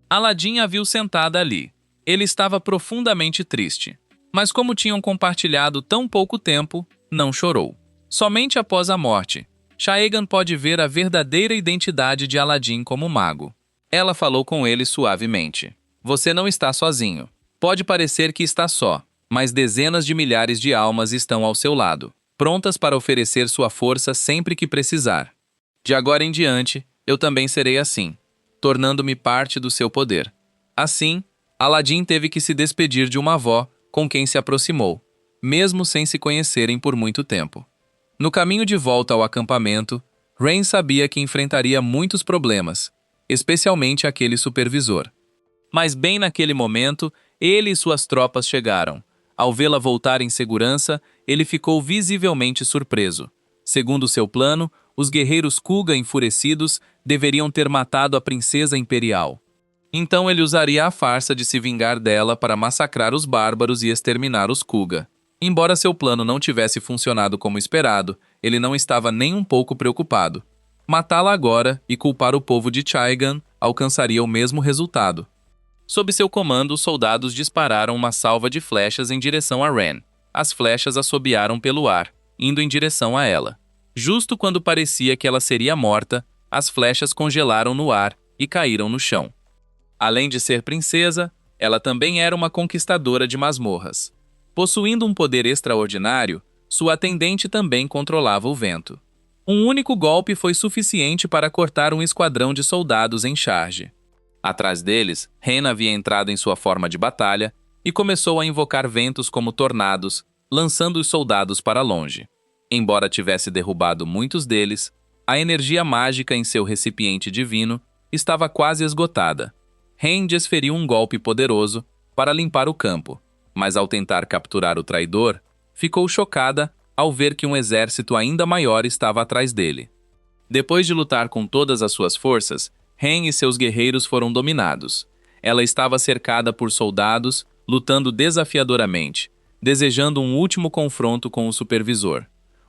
Aladdin a viu sentada ali. Ele estava profundamente triste. Mas como tinham compartilhado tão pouco tempo, não chorou. Somente após a morte, Shagan pode ver a verdadeira identidade de Aladdin como mago. Ela falou com ele suavemente. Você não está sozinho. Pode parecer que está só, mas dezenas de milhares de almas estão ao seu lado, prontas para oferecer sua força sempre que precisar. De agora em diante, eu também serei assim, tornando-me parte do seu poder. Assim, Aladdin teve que se despedir de uma avó com quem se aproximou, mesmo sem se conhecerem por muito tempo. No caminho de volta ao acampamento, Rain sabia que enfrentaria muitos problemas, especialmente aquele supervisor. Mas bem naquele momento, ele e suas tropas chegaram. Ao vê-la voltar em segurança, ele ficou visivelmente surpreso. Segundo seu plano, os guerreiros Kuga enfurecidos deveriam ter matado a princesa imperial. Então ele usaria a farsa de se vingar dela para massacrar os bárbaros e exterminar os Kuga. Embora seu plano não tivesse funcionado como esperado, ele não estava nem um pouco preocupado. Matá-la agora e culpar o povo de Chaigan alcançaria o mesmo resultado. Sob seu comando, os soldados dispararam uma salva de flechas em direção a Ren. As flechas assobiaram pelo ar, indo em direção a ela. Justo quando parecia que ela seria morta, as flechas congelaram no ar e caíram no chão. Além de ser princesa, ela também era uma conquistadora de masmorras. Possuindo um poder extraordinário, sua atendente também controlava o vento. Um único golpe foi suficiente para cortar um esquadrão de soldados em charge. Atrás deles, Ren havia entrado em sua forma de batalha e começou a invocar ventos como tornados, lançando os soldados para longe. Embora tivesse derrubado muitos deles, a energia mágica em seu recipiente divino estava quase esgotada. Ren desferiu um golpe poderoso para limpar o campo, mas ao tentar capturar o traidor, ficou chocada ao ver que um exército ainda maior estava atrás dele. Depois de lutar com todas as suas forças, Ren e seus guerreiros foram dominados. Ela estava cercada por soldados, lutando desafiadoramente, desejando um último confronto com o supervisor.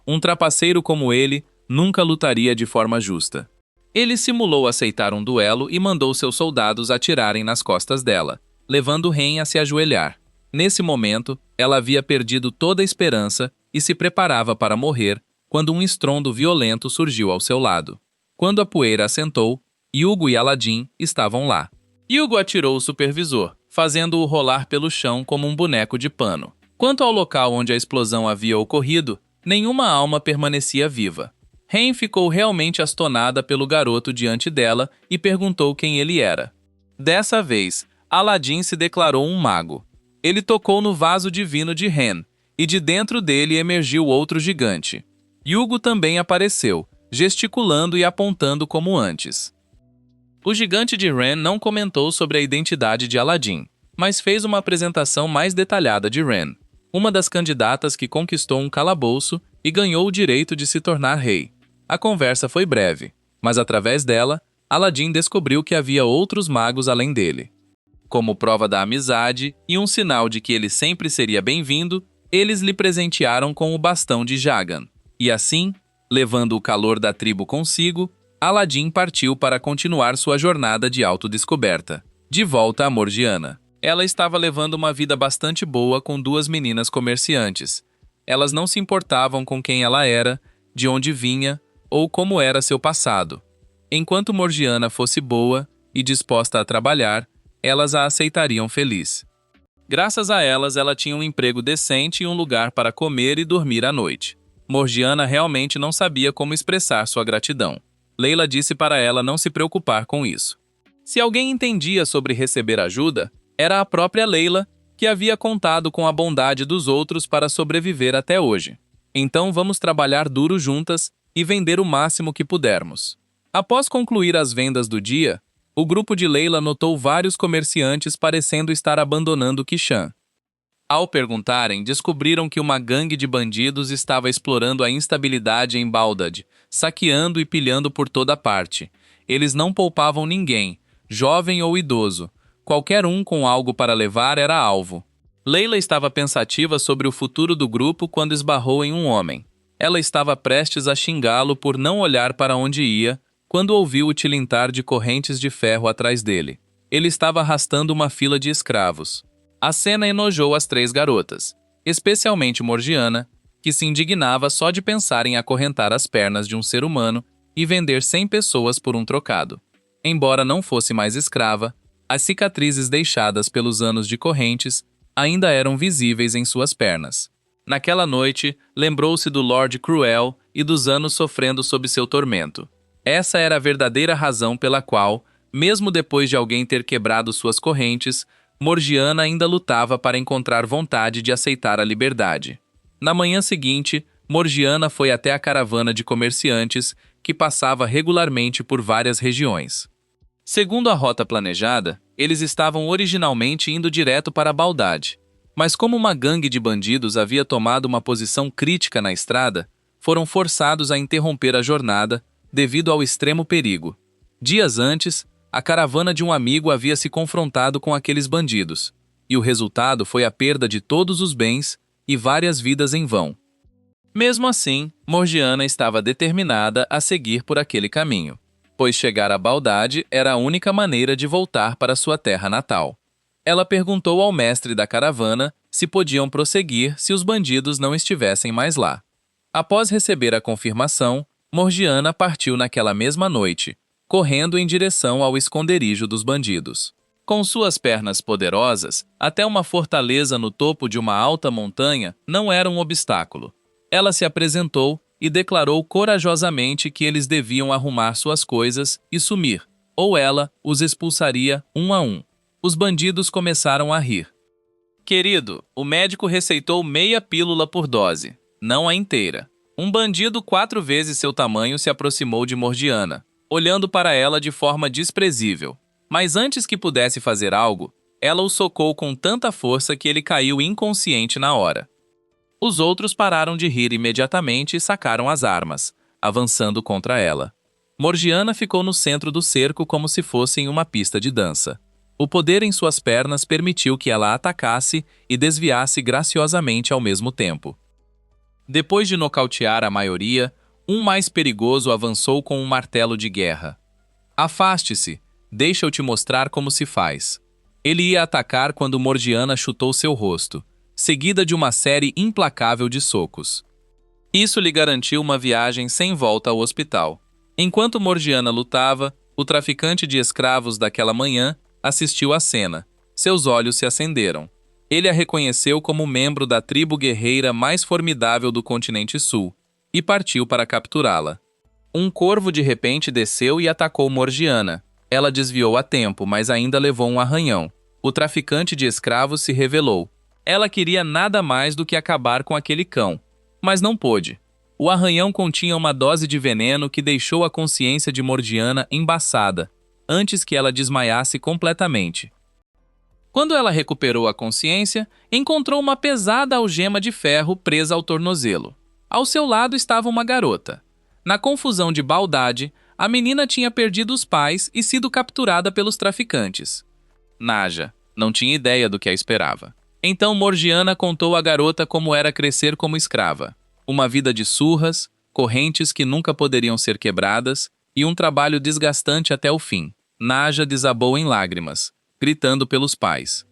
Um trapaceiro como ele nunca lutaria de forma justa. Ele simulou aceitar um duelo e mandou seus soldados atirarem nas costas dela, levando Ren a se ajoelhar. Nesse momento, ela havia perdido toda a esperança e se preparava para morrer quando um estrondo violento surgiu ao seu lado. Quando a poeira assentou, Yugo e Aladdin estavam lá. Yugo atirou o supervisor, fazendo-o rolar pelo chão como um boneco de pano. Quanto ao local onde a explosão havia ocorrido, nenhuma alma permanecia viva. Ren ficou realmente astonada pelo garoto diante dela e perguntou quem ele era. Dessa vez, Aladdin se declarou um mago. Ele tocou no vaso divino de Ren, e de dentro dele emergiu outro gigante. Yugo também apareceu, gesticulando e apontando como antes. O gigante de Ren não comentou sobre a identidade de Aladdin, mas fez uma apresentação mais detalhada de Ren, uma das candidatas que conquistou um calabouço e ganhou o direito de se tornar rei. A conversa foi breve, mas através dela, Aladdin descobriu que havia outros magos além dele. Como prova da amizade e um sinal de que ele sempre seria bem-vindo, eles lhe presentearam com o bastão de Jagan. E assim, levando o calor da tribo consigo, Aladdin partiu para continuar sua jornada de autodescoberta, de volta a Morgiana. Ela estava levando uma vida bastante boa com duas meninas comerciantes. Elas não se importavam com quem ela era, de onde vinha ou como era seu passado. Enquanto Morgiana fosse boa e disposta a trabalhar, elas a aceitariam feliz. Graças a elas, ela tinha um emprego decente e um lugar para comer e dormir à noite. Morgiana realmente não sabia como expressar sua gratidão. Layla disse para ela não se preocupar com isso. Se alguém entendia sobre receber ajuda, era a própria Layla, que havia contado com a bondade dos outros para sobreviver até hoje. Então vamos trabalhar duro juntas e vender o máximo que pudermos. Após concluir as vendas do dia, o grupo de Layla notou vários comerciantes parecendo estar abandonando Kishan. Ao perguntarem, descobriram que uma gangue de bandidos estava explorando a instabilidade em Baldad, saqueando e pilhando por toda parte. Eles não poupavam ninguém, jovem ou idoso. Qualquer um com algo para levar era alvo. Layla estava pensativa sobre o futuro do grupo quando esbarrou em um homem. Ela estava prestes a xingá-lo por não olhar para onde ia, quando ouviu o tilintar de correntes de ferro atrás dele. Ele estava arrastando uma fila de escravos. A cena enojou as três garotas, especialmente Morgiana, que se indignava só de pensar em acorrentar as pernas de um ser humano e vender 100 pessoas por um trocado. Embora não fosse mais escrava, as cicatrizes deixadas pelos anos de correntes ainda eram visíveis em suas pernas. Naquela noite, lembrou-se do Lord Cruel e dos anos sofrendo sob seu tormento. Essa era a verdadeira razão pela qual, mesmo depois de alguém ter quebrado suas correntes, Morgiana ainda lutava para encontrar vontade de aceitar a liberdade. Na manhã seguinte, Morgiana foi até a caravana de comerciantes que passava regularmente por várias regiões. Segundo a rota planejada, eles estavam originalmente indo direto para Baldade, mas como uma gangue de bandidos havia tomado uma posição crítica na estrada, foram forçados a interromper a jornada devido ao extremo perigo. Dias antes, a caravana de um amigo havia se confrontado com aqueles bandidos, e o resultado foi a perda de todos os bens e várias vidas em vão. Mesmo assim, Morgiana estava determinada a seguir por aquele caminho, pois chegar a Baldade era a única maneira de voltar para sua terra natal. Ela perguntou ao mestre da caravana se podiam prosseguir se os bandidos não estivessem mais lá. Após receber a confirmação, Morgiana partiu naquela mesma noite, correndo em direção ao esconderijo dos bandidos. Com suas pernas poderosas, até uma fortaleza no topo de uma alta montanha não era um obstáculo. Ela se apresentou e declarou corajosamente que eles deviam arrumar suas coisas e sumir, ou ela os expulsaria um a um. Os bandidos começaram a rir. Querido, o médico receitou meia pílula por dose, não a inteira. Um bandido 4 vezes seu tamanho se aproximou de Morgiana, olhando para ela de forma desprezível. Mas antes que pudesse fazer algo, ela o socou com tanta força que ele caiu inconsciente na hora. Os outros pararam de rir imediatamente e sacaram as armas, avançando contra ela. Morgiana ficou no centro do cerco como se fosse em uma pista de dança. O poder em suas pernas permitiu que ela atacasse e desviasse graciosamente ao mesmo tempo. Depois de nocautear a maioria, um mais perigoso avançou com um martelo de guerra. Afaste-se, deixa eu te mostrar como se faz. Ele ia atacar quando Morgiana chutou seu rosto, seguida de uma série implacável de socos. Isso lhe garantiu uma viagem sem volta ao hospital. Enquanto Morgiana lutava, o traficante de escravos daquela manhã assistiu à cena. Seus olhos se acenderam. Ele a reconheceu como membro da tribo guerreira mais formidável do continente sul e partiu para capturá-la. Um corvo de repente desceu e atacou Morgiana. Ela desviou a tempo, mas ainda levou um arranhão. O traficante de escravos se revelou. Ela queria nada mais do que acabar com aquele cão, mas não pôde. O arranhão continha uma dose de veneno que deixou a consciência de Morgiana embaçada, antes que ela desmaiasse completamente. Quando ela recuperou a consciência, encontrou uma pesada algema de ferro presa ao tornozelo. Ao seu lado estava uma garota. Na confusão de Baldade, a menina tinha perdido os pais e sido capturada pelos traficantes. Naja não tinha ideia do que a esperava. Então Morgiana contou à garota como era crescer como escrava. Uma vida de surras, correntes que nunca poderiam ser quebradas e um trabalho desgastante até o fim. Naja desabou em lágrimas, gritando pelos pais.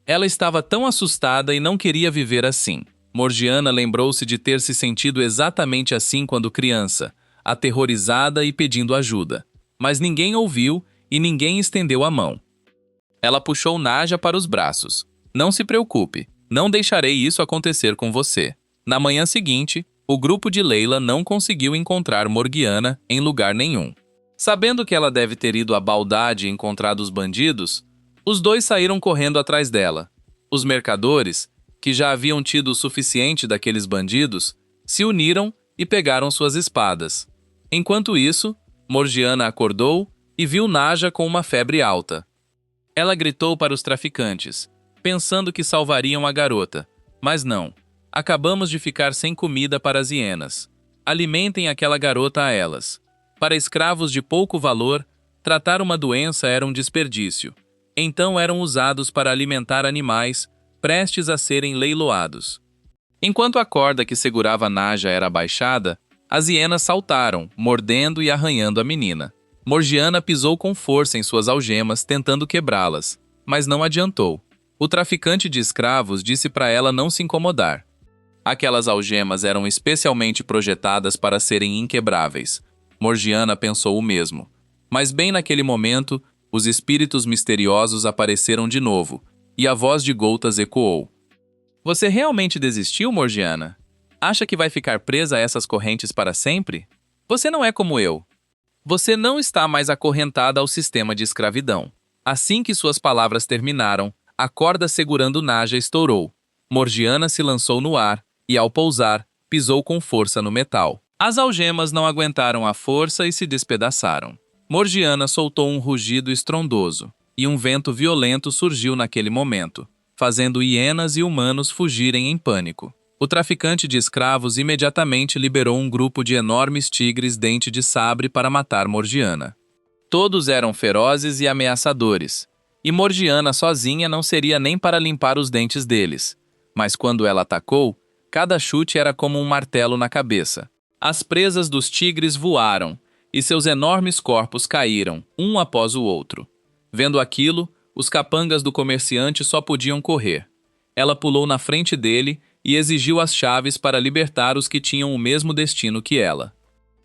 Ela estava tão assustada e não queria viver assim. Morgiana lembrou-se de ter se sentido exatamente assim quando criança, aterrorizada e pedindo ajuda. Mas ninguém ouviu e ninguém estendeu a mão. Ela puxou Naja para os braços. Não se preocupe, não deixarei isso acontecer com você. Na manhã seguinte, o grupo de Leila não conseguiu encontrar Morgiana em lugar nenhum. Sabendo que ela deve ter ido a Baldade e encontrado os bandidos, os dois saíram correndo atrás dela. Os mercadores, que já haviam tido o suficiente daqueles bandidos, se uniram e pegaram suas espadas. Enquanto isso, Morgiana acordou e viu Naja com uma febre alta. Ela gritou para os traficantes, pensando que salvariam a garota, mas não. Acabamos de ficar sem comida para as hienas. Alimentem aquela garota a elas. Para escravos de pouco valor, tratar uma doença era um desperdício. Então eram usados para alimentar animais prestes a serem leiloados. Enquanto a corda que segurava Naja era abaixada, as hienas saltaram, mordendo e arranhando a menina. Morgiana pisou com força em suas algemas, tentando quebrá-las, mas não adiantou. O traficante de escravos disse para ela não se incomodar. Aquelas algemas eram especialmente projetadas para serem inquebráveis. Morgiana pensou o mesmo. Mas bem naquele momento, os espíritos misteriosos apareceram de novo, e a voz de Goltas ecoou. Você realmente desistiu, Morgiana? Acha que vai ficar presa a essas correntes para sempre? Você não é como eu. Você não está mais acorrentada ao sistema de escravidão. Assim que suas palavras terminaram, a corda segurando Naja estourou. Morgiana se lançou no ar e, ao pousar, pisou com força no metal. As algemas não aguentaram a força e se despedaçaram. Morgiana soltou um rugido estrondoso, e um vento violento surgiu naquele momento, fazendo hienas e humanos fugirem em pânico. O traficante de escravos imediatamente liberou um grupo de enormes tigres dente de sabre para matar Morgiana. Todos eram ferozes e ameaçadores, e Morgiana sozinha não seria nem para limpar os dentes deles. Mas quando ela atacou, cada chute era como um martelo na cabeça. As presas dos tigres voaram, e seus enormes corpos caíram, um após o outro. Vendo aquilo, os capangas do comerciante só podiam correr. Ela pulou na frente dele e exigiu as chaves para libertar os que tinham o mesmo destino que ela.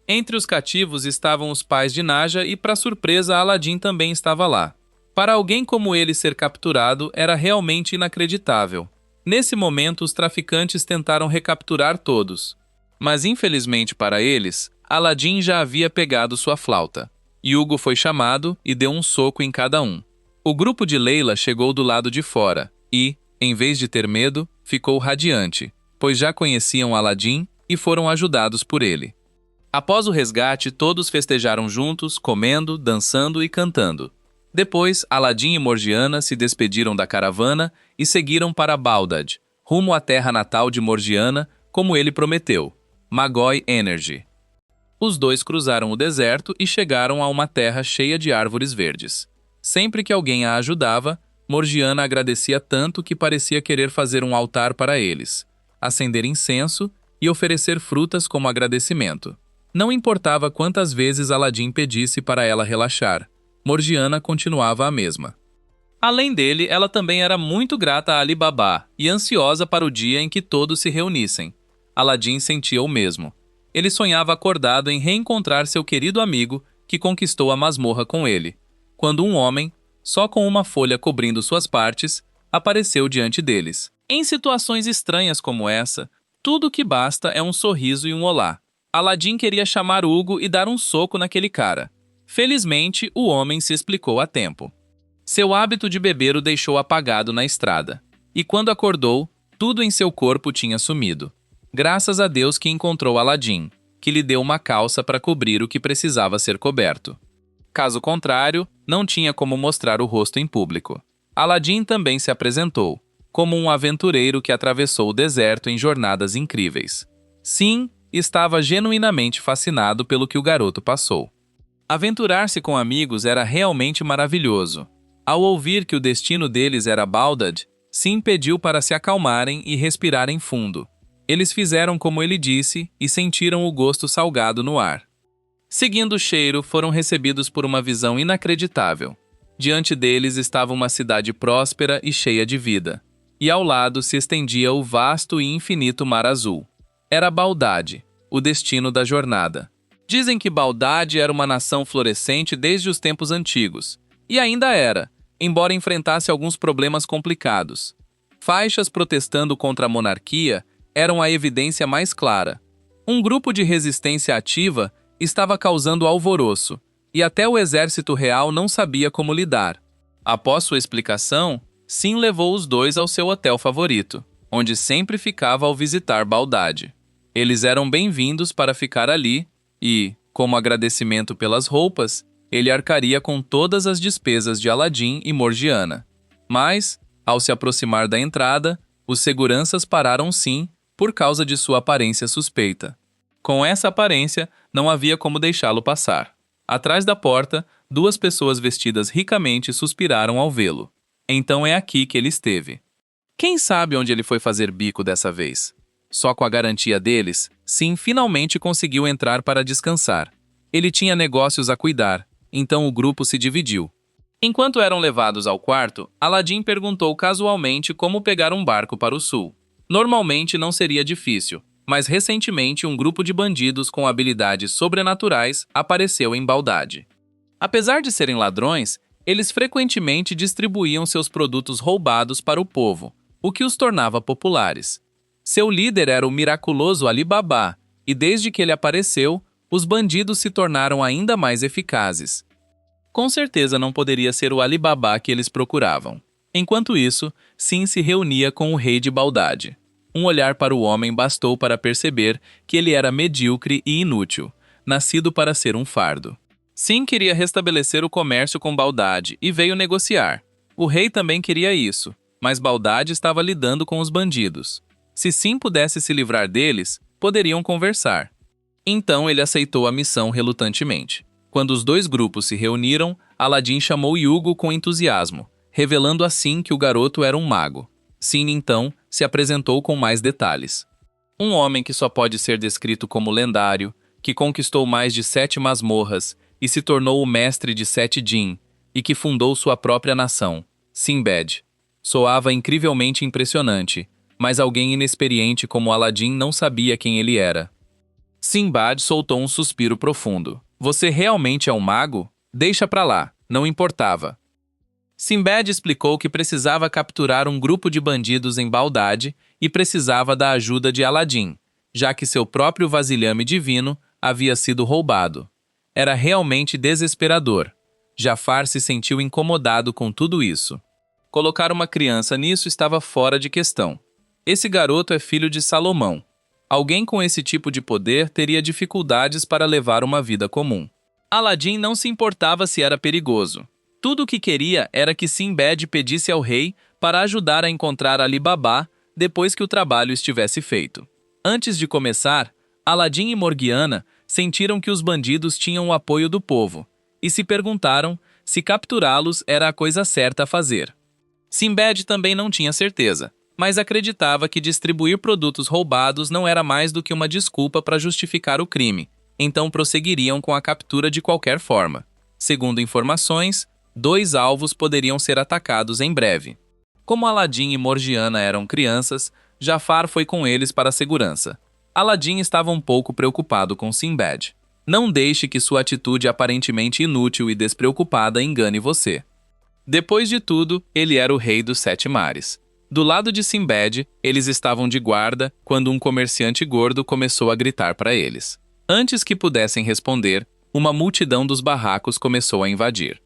Entre os cativos estavam os pais de Naja e, para surpresa, Aladim também estava lá. Para alguém como ele ser capturado era realmente inacreditável. Nesse momento, os traficantes tentaram recapturar todos. Mas, infelizmente para eles, Aladim já havia pegado sua flauta. Hugo foi chamado e deu um soco em cada um. O grupo de Leila chegou do lado de fora e, em vez de ter medo, ficou radiante, pois já conheciam Aladim e foram ajudados por ele. Após o resgate, todos festejaram juntos, comendo, dançando e cantando. Depois, Aladim e Morgiana se despediram da caravana e seguiram para Baldad, rumo à terra natal de Morgiana, como ele prometeu, Magoi Energy. Os dois cruzaram o deserto e chegaram a uma terra cheia de árvores verdes. Sempre que alguém a ajudava, Morgiana agradecia tanto que parecia querer fazer um altar para eles, acender incenso e oferecer frutas como agradecimento. Não importava quantas vezes Aladim pedisse para ela relaxar, Morgiana continuava a mesma. Além dele, ela também era muito grata a Ali Baba e ansiosa para o dia em que todos se reunissem. Aladim sentia o mesmo. Ele sonhava acordado em reencontrar seu querido amigo que conquistou a masmorra com ele, quando um homem, só com uma folha cobrindo suas partes, apareceu diante deles. Em situações estranhas como essa, tudo o que basta é um sorriso e um olá. Aladim queria chamar Hugo e dar um soco naquele cara. Felizmente, o homem se explicou a tempo. Seu hábito de beber o deixou apagado na estrada. E quando acordou, tudo em seu corpo tinha sumido. Graças a Deus que encontrou Aladim, que lhe deu uma calça para cobrir o que precisava ser coberto. Caso contrário, não tinha como mostrar o rosto em público. Aladim também se apresentou, como um aventureiro que atravessou o deserto em jornadas incríveis. Sim, estava genuinamente fascinado pelo que o garoto passou. Aventurar-se com amigos era realmente maravilhoso. Ao ouvir que o destino deles era Baldad, se impediu para se acalmarem e respirarem fundo. Eles fizeram como ele disse e sentiram o gosto salgado no ar. Seguindo o cheiro, foram recebidos por uma visão inacreditável. Diante deles estava uma cidade próspera e cheia de vida, e ao lado se estendia o vasto e infinito mar azul. Era Baldad, o destino da jornada. Dizem que Baldad era uma nação florescente desde os tempos antigos, e ainda era, embora enfrentasse alguns problemas complicados. Faixas protestando contra a monarquia eram a evidência mais clara. Um grupo de resistência ativa estava causando alvoroço, e até o exército real não sabia como lidar. Após sua explicação, Sim levou os dois ao seu hotel favorito, onde sempre ficava ao visitar Baldad. Eles eram bem-vindos para ficar ali e, como agradecimento pelas roupas, ele arcaria com todas as despesas de Aladim e Morgiana. Mas, ao se aproximar da entrada, os seguranças pararam Sim por causa de sua aparência suspeita. Com essa aparência, não havia como deixá-lo passar. Atrás da porta, duas pessoas vestidas ricamente suspiraram ao vê-lo. Então é aqui que ele esteve. Quem sabe onde ele foi fazer bico dessa vez? Só com a garantia deles, Sim finalmente conseguiu entrar para descansar. Ele tinha negócios a cuidar, então o grupo se dividiu. Enquanto eram levados ao quarto, Aladim perguntou casualmente como pegar um barco para o sul. Normalmente não seria difícil, mas recentemente um grupo de bandidos com habilidades sobrenaturais apareceu em Baldad. Apesar de serem ladrões, eles frequentemente distribuíam seus produtos roubados para o povo, o que os tornava populares. Seu líder era o miraculoso Ali Baba, e desde que ele apareceu, os bandidos se tornaram ainda mais eficazes. Com certeza não poderia ser o Ali Baba que eles procuravam. Enquanto isso, Sim se reunia com o rei de Baldad. Um olhar para o homem bastou para perceber que ele era medíocre e inútil, nascido para ser um fardo. Sim queria restabelecer o comércio com Baldade e veio negociar. O rei também queria isso, mas Baldade estava lidando com os bandidos. Se Sim pudesse se livrar deles, poderiam conversar. Então ele aceitou a missão relutantemente. Quando os dois grupos se reuniram, Aladim chamou Hugo com entusiasmo, revelando assim que o garoto era um mago. Sim então se apresentou com mais detalhes. Um homem que só pode ser descrito como lendário, que conquistou mais de 7 masmorras e se tornou o mestre de 7 Jin, e que fundou sua própria nação, Sinbad. Soava incrivelmente impressionante, mas alguém inexperiente como Aladim não sabia quem ele era. Sinbad soltou um suspiro profundo. Você realmente é um mago? Deixa pra lá, não importava. Sinbad explicou que precisava capturar um grupo de bandidos em Baldade e precisava da ajuda de Aladim, já que seu próprio vasilhame divino havia sido roubado. Era realmente desesperador. Jafar se sentiu incomodado com tudo isso. Colocar uma criança nisso estava fora de questão. Esse garoto é filho de Salomão. Alguém com esse tipo de poder teria dificuldades para levar uma vida comum. Aladim não se importava se era perigoso. Tudo o que queria era que Sinbad pedisse ao rei para ajudar a encontrar Ali Baba depois que o trabalho estivesse feito. Antes de começar, Aladim e Morgiana sentiram que os bandidos tinham o apoio do povo e se perguntaram se capturá-los era a coisa certa a fazer. Sinbad também não tinha certeza, mas acreditava que distribuir produtos roubados não era mais do que uma desculpa para justificar o crime, então prosseguiriam com a captura de qualquer forma. Segundo informações, 2 alvos poderiam ser atacados em breve. Como Aladim e Morgiana eram crianças, Jafar foi com eles para a segurança. Aladim estava um pouco preocupado com Sinbad. Não deixe que sua atitude aparentemente inútil e despreocupada engane você. Depois de tudo, ele era o rei dos 7 mares. Do lado de Sinbad, eles estavam de guarda quando um comerciante gordo começou a gritar para eles. Antes que pudessem responder, uma multidão dos barracos começou a invadir.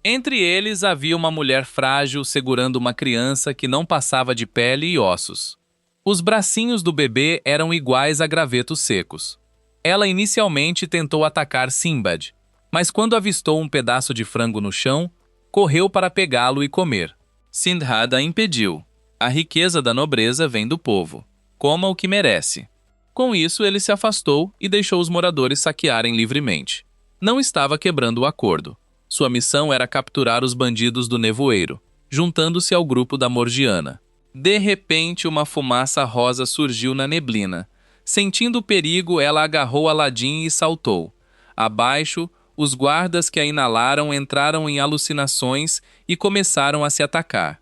Entre eles havia uma mulher frágil segurando uma criança que não passava de pele e ossos. Os bracinhos do bebê eram iguais a gravetos secos. Ela inicialmente tentou atacar Sinbad, mas quando avistou um pedaço de frango no chão, correu para pegá-lo e comer. Sindhad a impediu. A riqueza da nobreza vem do povo. Coma o que merece. Com isso, ele se afastou e deixou os moradores saquearem livremente. Não estava quebrando o acordo. Sua missão era capturar os bandidos do nevoeiro, juntando-se ao grupo da Morgiana. De repente, uma fumaça rosa surgiu na neblina. Sentindo o perigo, ela agarrou Aladim e saltou. Abaixo, os guardas que a inalaram entraram em alucinações e começaram a se atacar.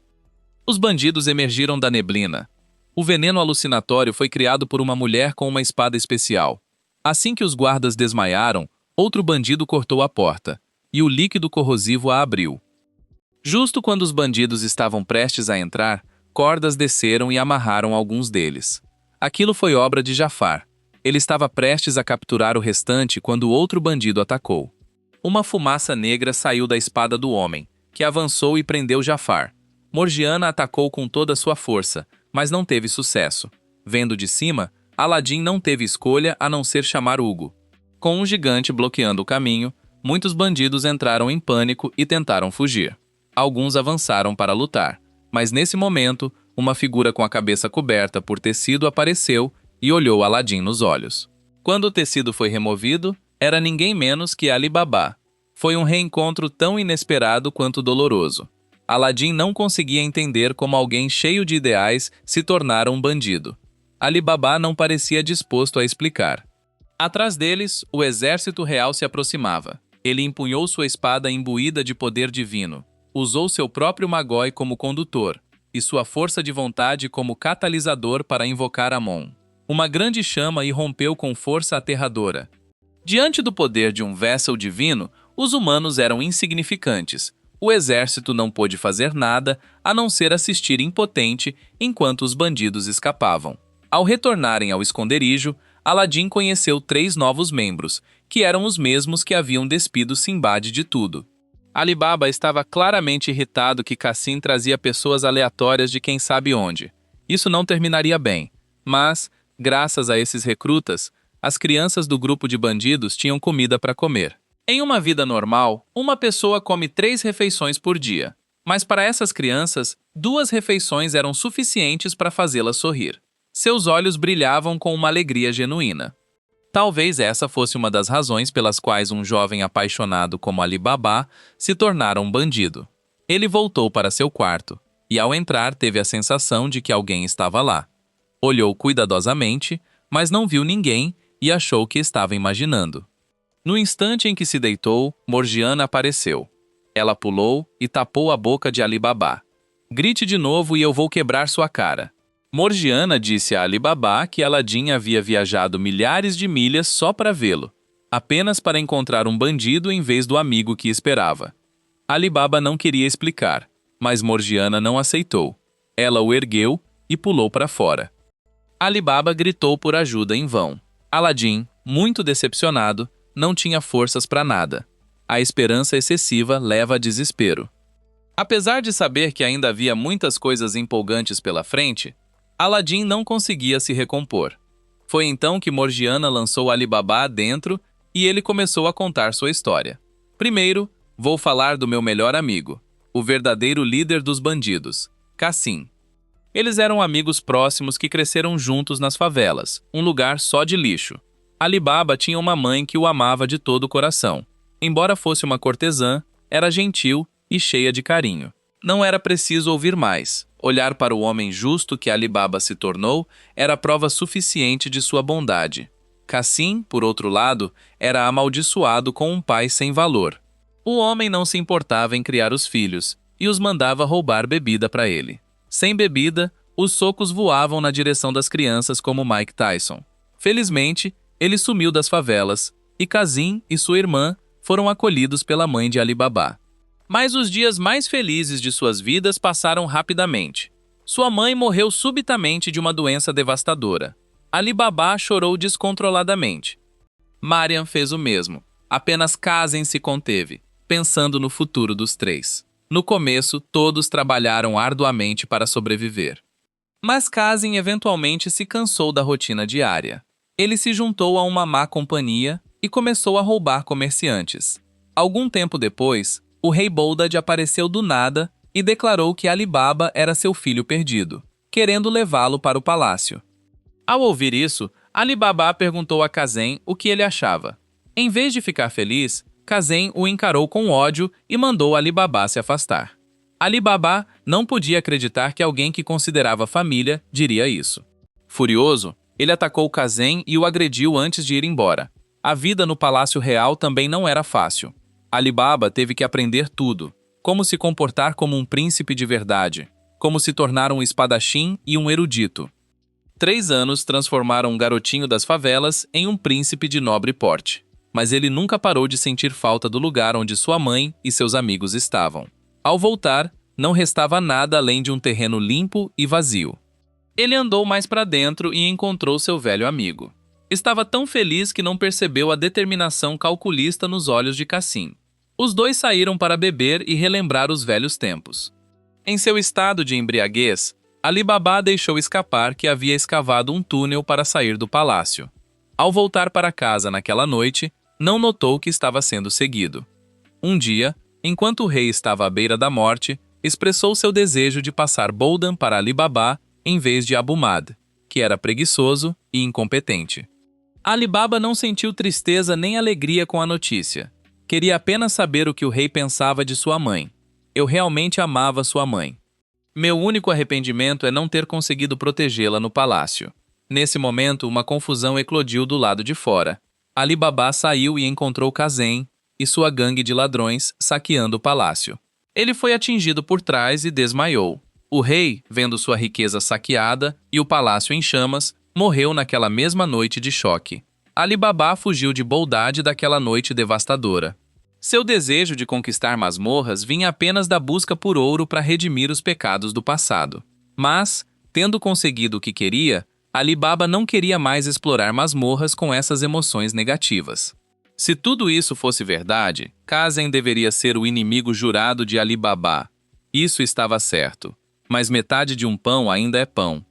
Os bandidos emergiram da neblina. O veneno alucinatório foi criado por uma mulher com uma espada especial. Assim que os guardas desmaiaram, outro bandido cortou a porta, e o líquido corrosivo a abriu. Justo quando os bandidos estavam prestes a entrar, cordas desceram e amarraram alguns deles. Aquilo foi obra de Jafar. Ele estava prestes a capturar o restante quando outro bandido atacou. Uma fumaça negra saiu da espada do homem, que avançou e prendeu Jafar. Morgiana atacou com toda a sua força, mas não teve sucesso. Vendo de cima, Aladim não teve escolha a não ser chamar Hugo. Com um gigante bloqueando o caminho, muitos bandidos entraram em pânico e tentaram fugir. Alguns avançaram para lutar, mas nesse momento, uma figura com a cabeça coberta por tecido apareceu e olhou Aladim nos olhos. Quando o tecido foi removido, era ninguém menos que Ali Baba. Foi um reencontro tão inesperado quanto doloroso. Aladim não conseguia entender como alguém cheio de ideais se tornara um bandido. Ali Baba não parecia disposto a explicar. Atrás deles, o exército real se aproximava. Ele empunhou sua espada imbuída de poder divino, usou seu próprio Magoi como condutor e sua força de vontade como catalisador para invocar Amon. Uma grande chama irrompeu com força aterradora. Diante do poder de um Vessel divino, os humanos eram insignificantes. O exército não pôde fazer nada a não ser assistir impotente enquanto os bandidos escapavam. Ao retornarem ao esconderijo, Aladim conheceu 3 novos membros, que eram os mesmos que haviam despido Sinbad de tudo. Ali Baba estava claramente irritado que Cassim trazia pessoas aleatórias de quem sabe onde. Isso não terminaria bem. Mas, graças a esses recrutas, as crianças do grupo de bandidos tinham comida para comer. Em uma vida normal, uma pessoa come 3 refeições por dia. Mas para essas crianças, 2 refeições eram suficientes para fazê-las sorrir. Seus olhos brilhavam com uma alegria genuína. Talvez essa fosse uma das razões pelas quais um jovem apaixonado como Ali Baba se tornara um bandido. Ele voltou para seu quarto, e ao entrar teve a sensação de que alguém estava lá. Olhou cuidadosamente, mas não viu ninguém e achou que estava imaginando. No instante em que se deitou, Morgiana apareceu. Ela pulou e tapou a boca de Ali Baba. Grite de novo e eu vou quebrar sua cara. Morgiana disse a Ali Baba que Aladim havia viajado milhares de milhas só para vê-lo, apenas para encontrar um bandido em vez do amigo que esperava. Ali Baba não queria explicar, mas Morgiana não aceitou. Ela o ergueu e pulou para fora. Ali Baba gritou por ajuda em vão. Aladim, muito decepcionado, não tinha forças para nada. A esperança excessiva leva a desespero. Apesar de saber que ainda havia muitas coisas empolgantes pela frente, Aladim não conseguia se recompor. Foi então que Morgiana lançou Ali Baba dentro e ele começou a contar sua história. Primeiro, vou falar do meu melhor amigo, o verdadeiro líder dos bandidos, Cassim. Eles eram amigos próximos que cresceram juntos nas favelas, um lugar só de lixo. Ali Baba tinha uma mãe que o amava de todo o coração. Embora fosse uma cortesã, era gentil e cheia de carinho. Não era preciso ouvir mais. Olhar para o homem justo que Ali Baba se tornou era prova suficiente de sua bondade. Cassim, por outro lado, era amaldiçoado com um pai sem valor. O homem não se importava em criar os filhos e os mandava roubar bebida para ele. Sem bebida, os socos voavam na direção das crianças como Mike Tyson. Felizmente, ele sumiu das favelas e Cassim e sua irmã foram acolhidos pela mãe de Ali Baba. Mas os dias mais felizes de suas vidas passaram rapidamente. Sua mãe morreu subitamente de uma doença devastadora. Ali Baba chorou descontroladamente. Mariam fez o mesmo. Apenas Cassim se conteve, pensando no futuro dos 3. No começo, todos trabalharam arduamente para sobreviver. Mas Cassim eventualmente se cansou da rotina diária. Ele se juntou a uma má companhia e começou a roubar comerciantes. Algum tempo depois, o rei Boldad apareceu do nada e declarou que Ali Baba era seu filho perdido, querendo levá-lo para o palácio. Ao ouvir isso, Ali Baba perguntou a Cassim o que ele achava. Em vez de ficar feliz, Cassim o encarou com ódio e mandou Ali Baba se afastar. Ali Baba não podia acreditar que alguém que considerava família diria isso. Furioso, ele atacou Cassim e o agrediu antes de ir embora. A vida no Palácio Real também não era fácil. Ali Baba teve que aprender tudo, como se comportar como um príncipe de verdade, como se tornar um espadachim e um erudito. 3 anos transformaram um garotinho das favelas em um príncipe de nobre porte, mas ele nunca parou de sentir falta do lugar onde sua mãe e seus amigos estavam. Ao voltar, não restava nada além de um terreno limpo e vazio. Ele andou mais para dentro e encontrou seu velho amigo. Estava tão feliz que não percebeu a determinação calculista nos olhos de Cassim. Os 2 saíram para beber e relembrar os velhos tempos. Em seu estado de embriaguez, Ali Baba deixou escapar que havia escavado um túnel para sair do palácio. Ao voltar para casa naquela noite, não notou que estava sendo seguido. Um dia, enquanto o rei estava à beira da morte, expressou seu desejo de passar Boldan para Ali Baba em vez de Abu Mad, que era preguiçoso e incompetente. Ali Baba não sentiu tristeza nem alegria com a notícia. Queria apenas saber o que o rei pensava de sua mãe. Eu realmente amava sua mãe. Meu único arrependimento é não ter conseguido protegê-la no palácio. Nesse momento, uma confusão eclodiu do lado de fora. Ali Baba saiu e encontrou Cassim e sua gangue de ladrões saqueando o palácio. Ele foi atingido por trás e desmaiou. O rei, vendo sua riqueza saqueada e o palácio em chamas, morreu naquela mesma noite de choque. Ali Baba fugiu de Boldad daquela noite devastadora. Seu desejo de conquistar masmorras vinha apenas da busca por ouro para redimir os pecados do passado. Mas, tendo conseguido o que queria, Ali Baba não queria mais explorar masmorras com essas emoções negativas. Se tudo isso fosse verdade, Cassim deveria ser o inimigo jurado de Ali Baba. Isso estava certo. Mas metade de um pão ainda é pão.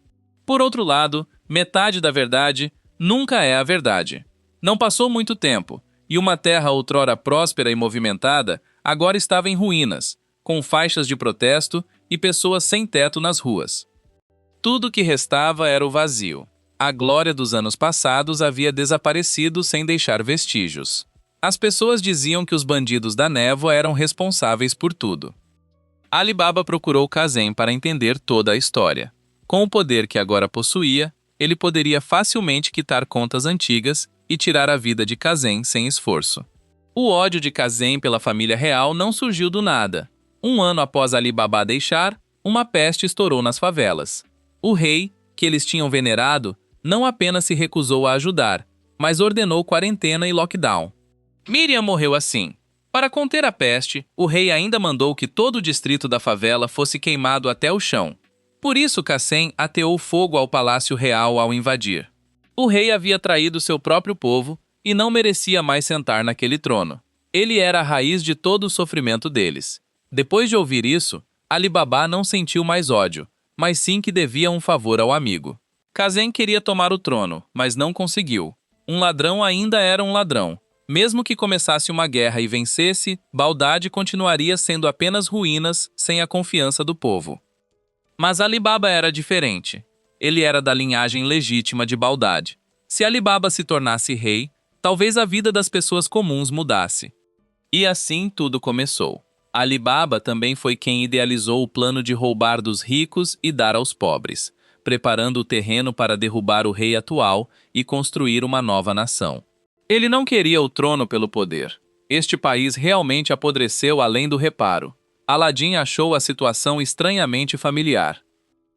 Por outro lado, Metade da verdade nunca é a verdade. Não passou muito tempo, e uma terra outrora próspera e movimentada agora estava em ruínas, com faixas de protesto e pessoas sem teto nas ruas. Tudo que restava era o vazio. A glória dos anos passados havia desaparecido sem deixar vestígios. As pessoas diziam que os bandidos da névoa eram responsáveis por tudo. Ali Baba procurou Kazem para entender toda a história. Com o poder que agora possuía, ele poderia facilmente quitar contas antigas e tirar a vida de Kazem sem esforço. O ódio de Kazem pela família real não surgiu do nada. Um ano após Ali Baba deixar, uma peste estourou nas favelas. O rei, que eles tinham venerado, não apenas se recusou a ajudar, mas ordenou quarentena e lockdown. Miriam morreu assim. Para conter a peste, o rei ainda mandou que todo o distrito da favela fosse queimado até o chão. Por isso Kassem ateou fogo ao palácio real ao invadir. O rei havia traído seu próprio povo e não merecia mais sentar naquele trono. Ele era a raiz de todo o sofrimento deles. Depois de ouvir isso, Ali Baba não sentiu mais ódio, mas sim que devia um favor ao amigo. Kassem queria tomar o trono, mas não conseguiu. Um ladrão ainda era um ladrão. Mesmo que começasse uma guerra e vencesse, Bagdade continuaria sendo apenas ruínas sem a confiança do povo. Mas Ali Baba era diferente. Ele era da linhagem legítima de Bagdade. Se Ali Baba se tornasse rei, talvez a vida das pessoas comuns mudasse. E assim tudo começou. Ali Baba também foi quem idealizou o plano de roubar dos ricos e dar aos pobres, preparando o terreno para derrubar o rei atual e construir uma nova nação. Ele não queria o trono pelo poder. Este país realmente apodreceu além do reparo. Aladim achou a situação estranhamente familiar.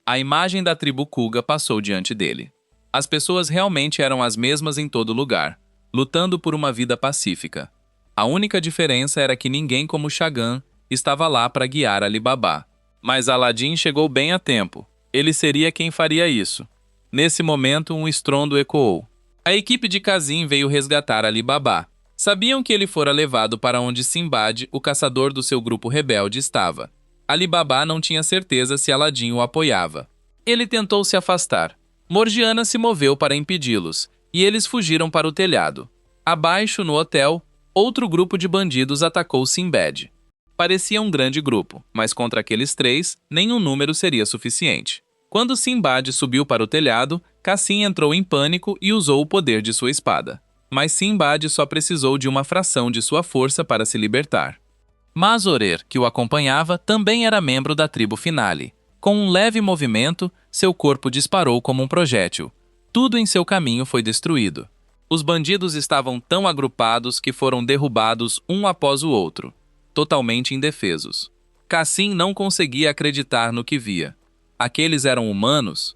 A imagem da tribo Kuga passou diante dele. As pessoas realmente eram as mesmas em todo lugar, lutando por uma vida pacífica. A única diferença era que ninguém como Chagan estava lá para guiar Ali Baba. Mas Aladim chegou bem a tempo. Ele seria quem faria isso. Nesse momento, um estrondo ecoou. A equipe de Kazim veio resgatar Ali Baba. Sabiam que ele fora levado para onde Sinbad, o caçador do seu grupo rebelde, estava. Ali Baba não tinha certeza se Aladim o apoiava. Ele tentou se afastar. Morgiana se moveu para impedi-los, e eles fugiram para o telhado. Abaixo, no hotel, outro grupo de bandidos atacou Sinbad. Parecia um grande grupo, mas contra aqueles três, nenhum número seria suficiente. Quando Sinbad subiu para o telhado, Cassim entrou em pânico e usou o poder de sua espada. Mas Sinbad só precisou de uma fração de sua força para se libertar. Mazorer, que o acompanhava, também era membro da tribo Finale. Com um leve movimento, seu corpo disparou como um projétil. Tudo em seu caminho foi destruído. Os bandidos estavam tão agrupados que foram derrubados um após o outro, totalmente indefesos. Cassim não conseguia acreditar no que via. Aqueles eram humanos?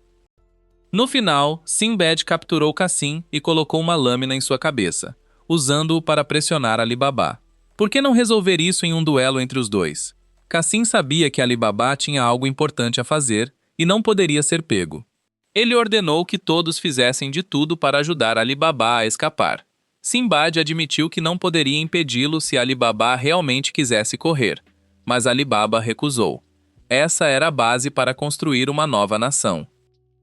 No final, Sinbad capturou Cassim e colocou uma lâmina em sua cabeça, usando-o para pressionar Ali Baba. Por que não resolver isso em um duelo entre os dois? Cassim sabia que Ali Baba tinha algo importante a fazer e não poderia ser pego. Ele ordenou que todos fizessem de tudo para ajudar Ali Baba a escapar. Sinbad admitiu que não poderia impedi-lo se Ali Baba realmente quisesse correr, mas Ali Baba recusou. Essa era a base para construir uma nova nação.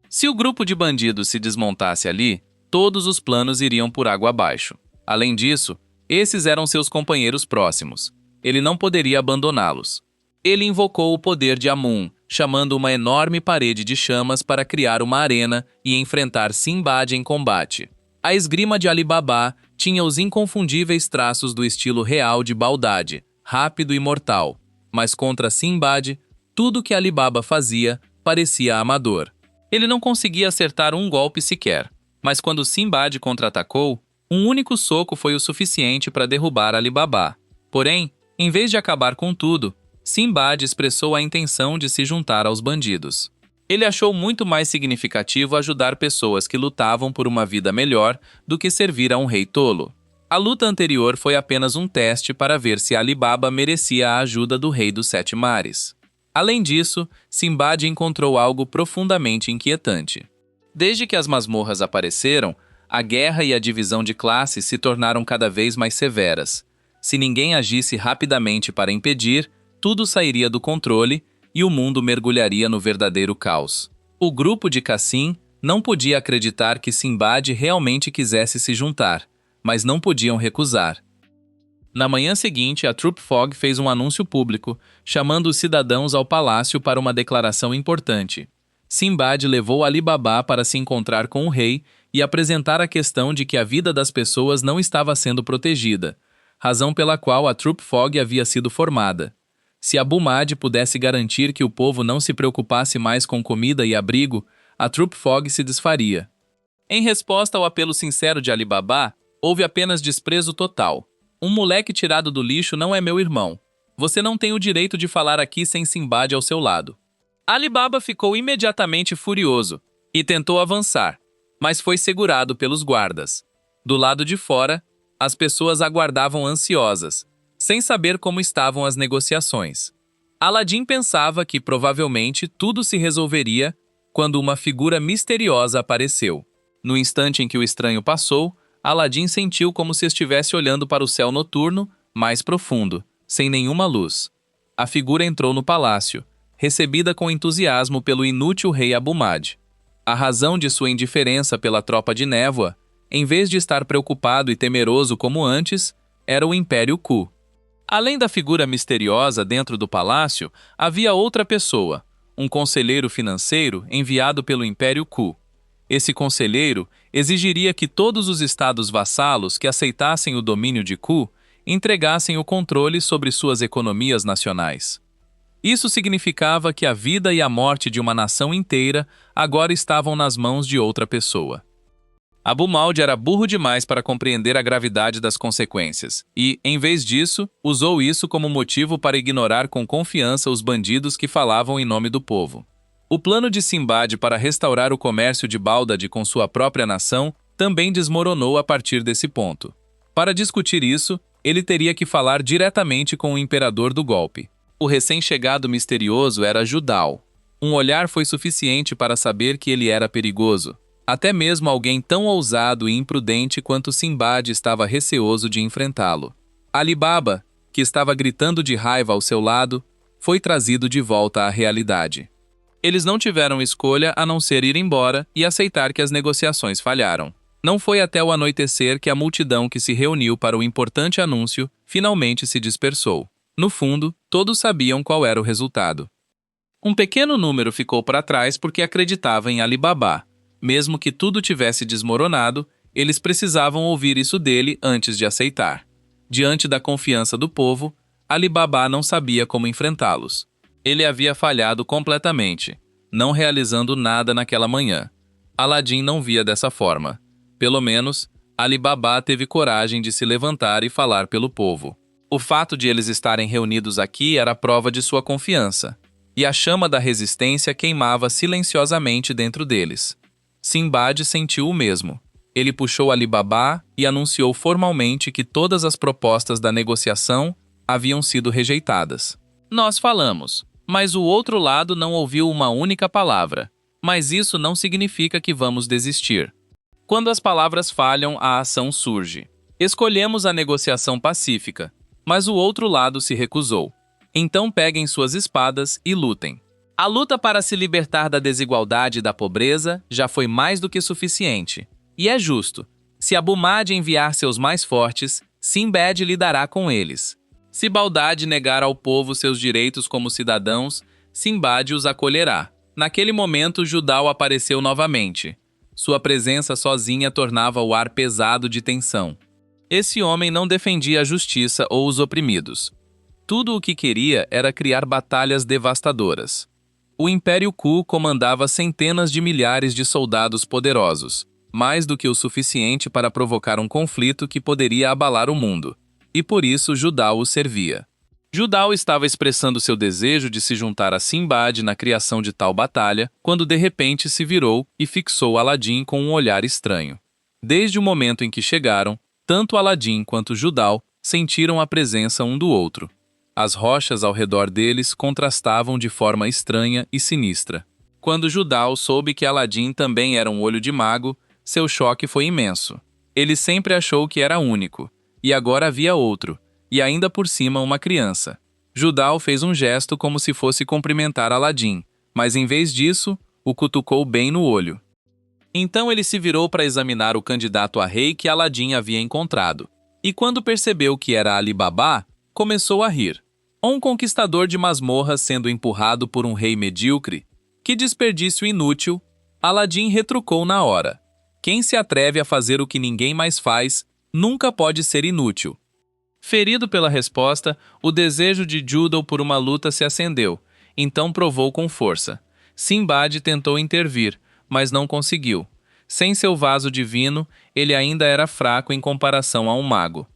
Se o grupo de bandidos se desmontasse ali, todos os planos iriam por água abaixo. Além disso, esses eram seus companheiros próximos. Ele não poderia abandoná-los. Ele invocou o poder de Amun, chamando uma enorme parede de chamas para criar uma arena e enfrentar Sinbad em combate. A esgrima de Ali Baba tinha os inconfundíveis traços do estilo real de Bagdade, rápido e mortal. Mas contra Sinbad, tudo que Ali Baba fazia parecia amador. Ele não conseguia acertar um golpe sequer, mas quando Sinbad contra-atacou, um único soco foi o suficiente para derrubar Ali Baba. Porém, em vez de acabar com tudo, Sinbad expressou a intenção de se juntar aos bandidos. Ele achou muito mais significativo ajudar pessoas que lutavam por uma vida melhor do que servir a um rei tolo. A luta anterior foi apenas um teste para ver se Ali Baba merecia a ajuda do rei dos Sete Mares. Além disso, Sinbad encontrou algo profundamente inquietante. Desde que as masmorras apareceram, a guerra e a divisão de classes se tornaram cada vez mais severas. Se ninguém agisse rapidamente para impedir, tudo sairia do controle e o mundo mergulharia no verdadeiro caos. O grupo de Cassim Não podia acreditar que Sinbad realmente quisesse se juntar, mas não podiam recusar. Na manhã seguinte, a Troop Fog fez um anúncio público, chamando os cidadãos ao palácio para uma declaração importante. Sinbad levou Ali Baba para se encontrar com o rei e apresentar a questão de que a vida das pessoas não estava sendo protegida, razão pela qual a Troop Fog havia sido formada. Se Abu Mahdi pudesse garantir que o povo não se preocupasse mais com comida e abrigo, a Troop Fog se desfaria. Em resposta ao apelo sincero de Ali Baba, houve apenas desprezo total. Um moleque tirado do lixo não é meu irmão. Você não tem o direito de falar aqui sem Sinbad ao seu lado. Ali Baba ficou imediatamente furioso e tentou avançar, mas foi segurado pelos guardas. Do lado de fora, as pessoas aguardavam ansiosas, sem saber como estavam as negociações. Aladim pensava que provavelmente tudo se resolveria quando uma figura misteriosa apareceu. No instante em que o estranho passou, Aladim sentiu como se estivesse olhando para o céu noturno, mais profundo, sem nenhuma luz. A figura entrou no palácio, recebida com entusiasmo pelo inútil rei Abu Mahdi. A razão de sua indiferença pela tropa de névoa, em vez de estar preocupado e temeroso como antes, era o Império Ku. Além da figura misteriosa dentro do palácio, havia outra pessoa, um conselheiro financeiro enviado pelo Império Ku. Esse conselheiro exigiria que todos os estados vassalos que aceitassem o domínio de Ku entregassem o controle sobre suas economias nacionais. Isso significava que a vida e a morte de uma nação inteira agora estavam nas mãos de outra pessoa. Abu Mahdi era burro demais para compreender a gravidade das consequências e, em vez disso, usou isso como motivo para ignorar com confiança os bandidos que falavam em nome do povo. O plano de Sinbad para restaurar o comércio de Baldad com sua própria nação também desmoronou a partir desse ponto. Para discutir isso, ele teria que falar diretamente com o imperador do golpe. O recém-chegado misterioso era Judal. Um olhar foi suficiente para saber que ele era perigoso. Até mesmo alguém tão ousado e imprudente quanto Sinbad estava receoso de enfrentá-lo. Ali Baba, que estava gritando de raiva ao seu lado, foi trazido de volta à realidade. Eles não tiveram escolha a não ser ir embora e aceitar que as negociações falharam. Não foi até o anoitecer que a multidão que se reuniu para o importante anúncio finalmente se dispersou. No fundo, todos sabiam qual era o resultado. Um pequeno número ficou para trás porque acreditava em Ali Baba. Mesmo que tudo tivesse desmoronado, eles precisavam ouvir isso dele antes de aceitar. Diante da confiança do povo, Ali Baba não sabia como enfrentá-los. Ele havia falhado completamente, não realizando nada naquela manhã. Aladim não via dessa forma. Pelo menos, Ali Baba teve coragem de se levantar e falar pelo povo. O fato de eles estarem reunidos aqui era prova de sua confiança, e a chama da resistência queimava silenciosamente dentro deles. Sinbad sentiu o mesmo. Ele puxou Ali Baba e anunciou formalmente que todas as propostas da negociação haviam sido rejeitadas. Nós falamos, mas o outro lado não ouviu uma única palavra. Mas isso não significa que vamos desistir. Quando as palavras falham, a ação surge. Escolhemos a negociação pacífica, mas o outro lado se recusou. Então peguem suas espadas e lutem. A luta para se libertar da desigualdade e da pobreza já foi mais do que suficiente. E é justo. Se Abu Mahdi enviar seus mais fortes, Sinbad lidará com eles. Se Baldad negar ao povo seus direitos como cidadãos, Sinbad os acolherá. Naquele momento, Judal apareceu novamente. Sua presença sozinha tornava o ar pesado de tensão. Esse homem não defendia a justiça ou os oprimidos. Tudo o que queria era criar batalhas devastadoras. O Império Ku comandava centenas de milhares de soldados poderosos, mais do que o suficiente para provocar um conflito que poderia abalar o mundo. E por isso Judal o servia. Judal estava expressando seu desejo de se juntar a Sinbad na criação de tal batalha, quando de repente se virou e fixou Aladim com um olhar estranho. Desde o momento em que chegaram, tanto Aladim quanto Judal sentiram a presença um do outro. As rochas ao redor deles contrastavam de forma estranha e sinistra. Quando Judal soube que Aladim também era um olho de mago, seu choque foi imenso. Ele sempre achou que era único. E agora havia outro, e ainda por cima uma criança. Judal fez um gesto como se fosse cumprimentar Aladim, mas em vez disso, o cutucou bem no olho. Então ele se virou para examinar o candidato a rei que Aladim havia encontrado. E quando percebeu que era Ali Baba, começou a rir. Um conquistador de masmorras sendo empurrado por um rei medíocre? Que desperdício inútil! Aladim retrucou na hora. Quem se atreve a fazer o que ninguém mais faz, nunca pode ser inútil. Ferido pela resposta, o desejo de Judal por uma luta se acendeu, então provou com força. Sinbad tentou intervir, mas não conseguiu. Sem seu vaso divino, ele ainda era fraco em comparação a um mago.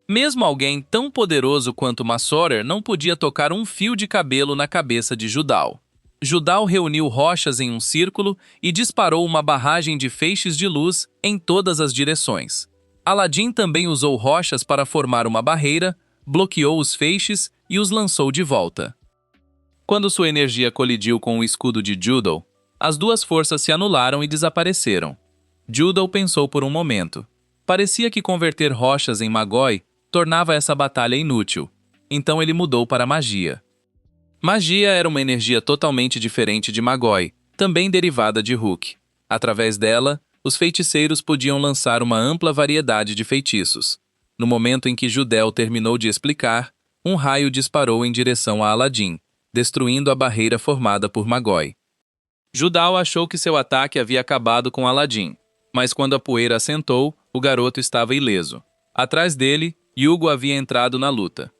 Mesmo alguém tão poderoso quanto Massorer não podia tocar um fio de cabelo na cabeça de Judal. Judal reuniu rochas em um círculo e disparou uma barragem de feixes de luz em todas as direções. Aladim também usou rochas para formar uma barreira, bloqueou os feixes e os lançou de volta. Quando sua energia colidiu com o escudo de Judal, as duas forças se anularam e desapareceram. Judal pensou por um momento. Parecia que converter rochas em Magoi tornava essa batalha inútil. Então ele mudou para magia. Magia era uma energia totalmente diferente de Magoi, também derivada de Rook. Através dela, os feiticeiros podiam lançar uma ampla variedade de feitiços. No momento em que Judel terminou de explicar, um raio disparou em direção a Aladim, destruindo a barreira formada por Magoi. Judal achou que seu ataque havia acabado com Aladim, mas quando a poeira assentou, o garoto estava ileso. Atrás dele, Hugo havia entrado na luta.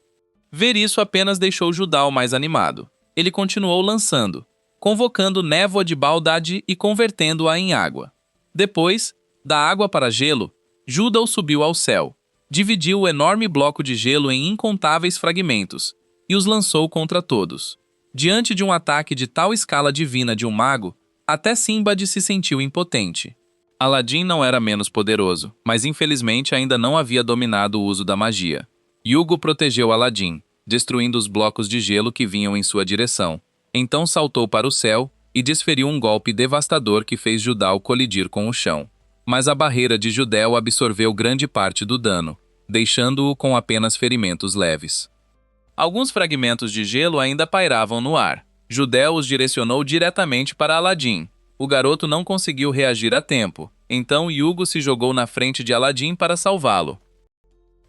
Ver isso apenas deixou Judal mais animado. Ele continuou lançando, convocando névoa de Baldad e convertendo-a em água. Depois, da água para gelo, Judal subiu ao céu, dividiu o enorme bloco de gelo em incontáveis fragmentos e os lançou contra todos. Diante de um ataque de tal escala divina de um mago, até Sinbad se sentiu impotente. Aladim não era menos poderoso, mas infelizmente ainda não havia dominado o uso da magia. Hugo protegeu Aladim, destruindo os blocos de gelo que vinham em sua direção. Então saltou para o céu e desferiu um golpe devastador que fez Judal colidir com o chão. Mas a barreira de Judel absorveu grande parte do dano, deixando-o com apenas ferimentos leves. Alguns fragmentos de gelo ainda pairavam no ar. Judel os direcionou diretamente para Aladim. O garoto não conseguiu reagir a tempo, então Hugo se jogou na frente de Aladim para salvá-lo.